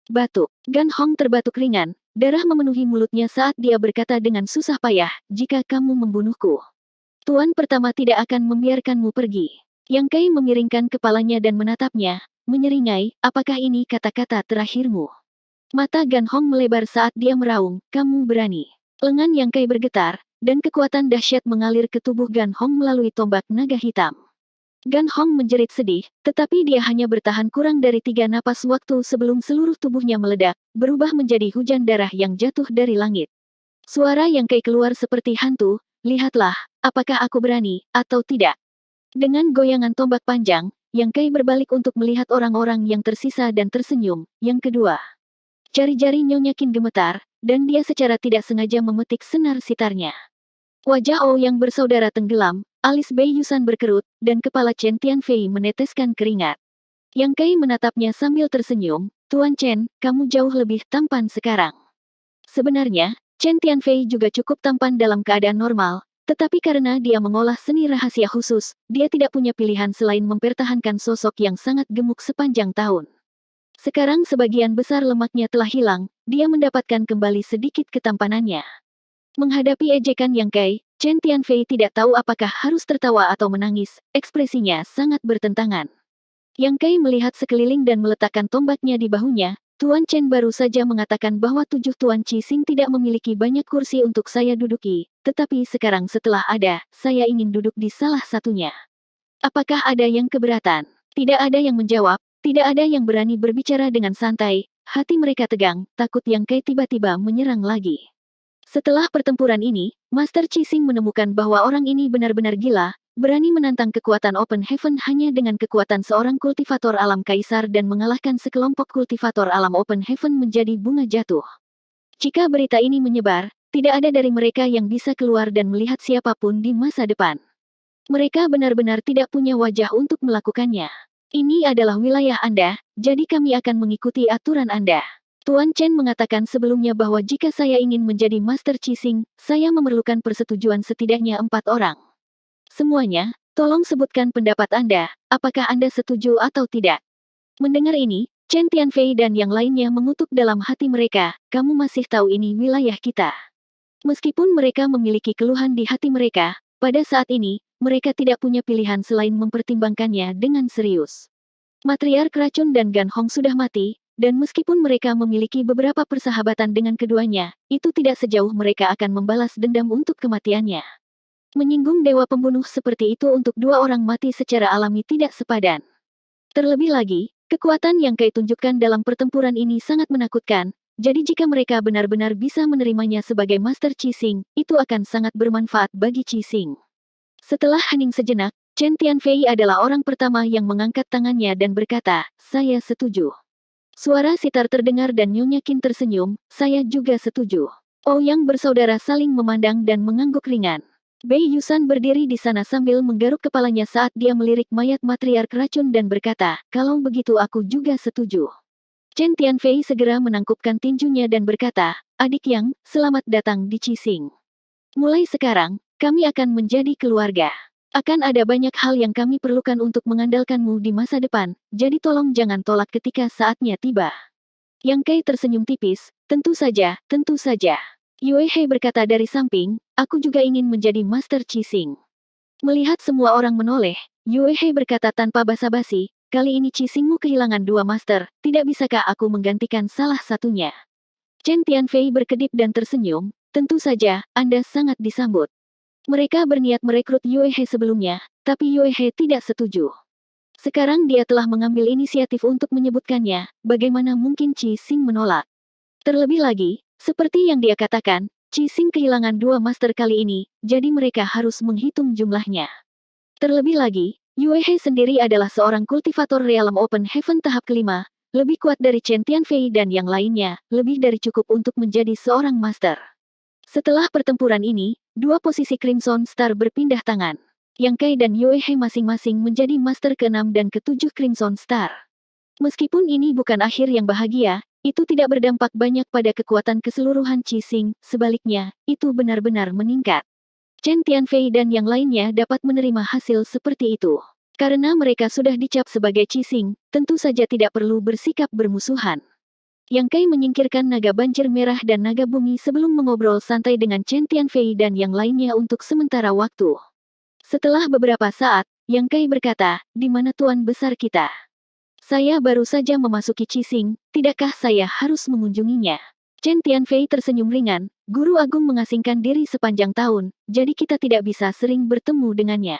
A: Batuk. Gan Hong terbatuk ringan, darah memenuhi mulutnya saat dia berkata dengan susah payah, "Jika kamu membunuhku, Tuan Pertama tidak akan membiarkanmu pergi." Yang Kai memiringkan kepalanya dan menatapnya, menyeringai, "Apakah ini kata-kata terakhirmu?" Mata Gan Hong melebar saat dia meraung, "Kamu berani." Lengan Yang Kai bergetar, dan kekuatan dahsyat mengalir ke tubuh Gan Hong melalui tombak naga hitam. Gan Hong menjerit sedih, tetapi dia hanya bertahan kurang dari 3 napas waktu sebelum seluruh tubuhnya meledak, berubah menjadi hujan darah yang jatuh dari langit. Suara Yang Kai keluar seperti hantu, lihatlah, apakah aku berani, atau tidak. Dengan goyangan tombak panjang, Yang Kai berbalik untuk melihat orang-orang yang tersisa dan tersenyum. Yang kedua, jari-jari Nyonya Qin gemetar, dan dia secara tidak sengaja memetik senar sitarnya. Wajah Oh yang bersaudara tenggelam, alis Bei Yusan berkerut, dan kepala Chen Tianfei meneteskan keringat. Yang Kai menatapnya sambil tersenyum, Tuan Chen, kamu jauh lebih tampan sekarang. Sebenarnya, Chen Tianfei juga cukup tampan dalam keadaan normal, tetapi karena dia mengolah seni rahasia khusus, dia tidak punya pilihan selain mempertahankan sosok yang sangat gemuk sepanjang tahun. Sekarang sebagian besar lemaknya telah hilang, dia mendapatkan kembali sedikit ketampanannya. Menghadapi ejekan Yang Kai, Chen Tianfei tidak tahu apakah harus tertawa atau menangis, ekspresinya sangat bertentangan. Yang Kai melihat sekeliling dan meletakkan tombaknya di bahunya. Tuan Chen baru saja mengatakan bahwa 7 Tuan Qixing tidak memiliki banyak kursi untuk saya duduki, tetapi sekarang setelah ada, saya ingin duduk di salah satunya. Apakah ada yang keberatan? Tidak ada yang menjawab, tidak ada yang berani berbicara dengan santai, hati mereka tegang, takut Yang Kai tiba-tiba menyerang lagi. Setelah pertempuran ini, Master Qixing menemukan bahwa orang ini benar-benar gila, berani menantang kekuatan Open Heaven hanya dengan kekuatan seorang kultivator alam kaisar dan mengalahkan sekelompok kultivator alam Open Heaven menjadi bunga jatuh. Jika berita ini menyebar, tidak ada dari mereka yang bisa keluar dan melihat siapapun di masa depan. Mereka benar-benar tidak punya wajah untuk melakukannya. Ini adalah wilayah Anda, jadi kami akan mengikuti aturan Anda. Tuan Chen mengatakan sebelumnya bahwa jika saya ingin menjadi Master Qixing, saya memerlukan persetujuan setidaknya 4 orang. Semuanya, tolong sebutkan pendapat Anda, apakah Anda setuju atau tidak. Mendengar ini, Chen Tianfei dan yang lainnya mengutuk dalam hati mereka, kamu masih tahu ini wilayah kita. Meskipun mereka memiliki keluhan di hati mereka, pada saat ini, mereka tidak punya pilihan selain mempertimbangkannya dengan serius. Matriark Racun dan Gan Hong sudah mati, dan meskipun mereka memiliki beberapa persahabatan dengan keduanya, itu tidak sejauh mereka akan membalas dendam untuk kematiannya. Menyinggung dewa pembunuh seperti itu untuk 2 orang mati secara alami tidak sepadan. Terlebih lagi, kekuatan yang Kai tunjukkan dalam pertempuran ini sangat menakutkan, jadi jika mereka benar-benar bisa menerimanya sebagai Master Qixing, itu akan sangat bermanfaat bagi Qixing. Setelah hening sejenak, Chen Tianfei adalah orang pertama yang mengangkat tangannya dan berkata, saya setuju. Suara sitar terdengar dan Nyonya Qin tersenyum, saya juga setuju. Oh yang bersaudara saling memandang dan mengangguk ringan. Bei Yusan berdiri di sana sambil menggaruk kepalanya saat dia melirik mayat matriark racun dan berkata, kalau begitu aku juga setuju. Chen Tianfei segera menangkupkan tinjunya dan berkata, adik yang, selamat datang di Qixing. Mulai sekarang, kami akan menjadi keluarga. Akan ada banyak hal yang kami perlukan untuk mengandalkanmu di masa depan, jadi tolong jangan tolak ketika saatnya tiba. Yang Kai tersenyum tipis, tentu saja, tentu saja. Yue He berkata dari samping, aku juga ingin menjadi Master Qixing. Melihat semua orang menoleh, Yue He berkata tanpa basa-basi, kali ini Qixingmu kehilangan 2 master, tidak bisakah aku menggantikan salah satunya? Chen Tianfei berkedip dan tersenyum, tentu saja, Anda sangat disambut. Mereka berniat merekrut Yue He sebelumnya, tapi Yue He tidak setuju. Sekarang dia telah mengambil inisiatif untuk menyebutkannya, bagaimana mungkin Qixing menolak? Terlebih lagi, seperti yang dia katakan, Qixing kehilangan 2 master kali ini, jadi mereka harus menghitung jumlahnya. Terlebih lagi, Yue He sendiri adalah seorang kultivator realm Open Heaven tahap kelima, lebih kuat dari Chen Tianfei dan yang lainnya, lebih dari cukup untuk menjadi seorang master. Setelah pertempuran ini, 2 posisi Crimson Star berpindah tangan. Yang Kai dan Yue He masing-masing menjadi Master ke-6 dan ke-7 Crimson Star. Meskipun ini bukan akhir yang bahagia, itu tidak berdampak banyak pada kekuatan keseluruhan Qixing, sebaliknya, itu benar-benar meningkat. Chen Tianfei dan yang lainnya dapat menerima hasil seperti itu. Karena mereka sudah dicap sebagai Qixing, tentu saja tidak perlu bersikap bermusuhan. Yang Kai menyingkirkan naga banjir merah dan naga bumi sebelum mengobrol santai dengan Chen Tianfei dan yang lainnya untuk sementara waktu. Setelah beberapa saat, Yang Kai berkata, di mana tuan besar kita? Saya baru saja memasuki Qixing, tidakkah saya harus mengunjunginya? Chen Tianfei tersenyum ringan, guru agung mengasingkan diri sepanjang tahun, jadi kita tidak bisa sering bertemu dengannya.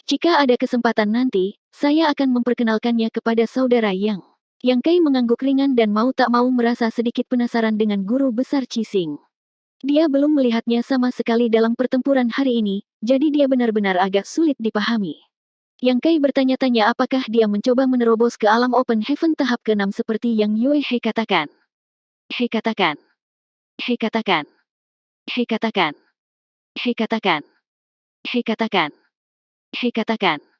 A: Jika ada kesempatan nanti, saya akan memperkenalkannya kepada saudara Yang. Yang Kai mengangguk ringan dan mau tak mau merasa sedikit penasaran dengan guru besar Cising. Dia belum melihatnya sama sekali dalam pertempuran hari ini, jadi dia benar-benar agak sulit dipahami. Yang Kai bertanya-tanya apakah dia mencoba menerobos ke alam Open Heaven tahap ke-6 seperti yang Yue He katakan. He katakan. He katakan. He katakan. He katakan. He katakan. He katakan.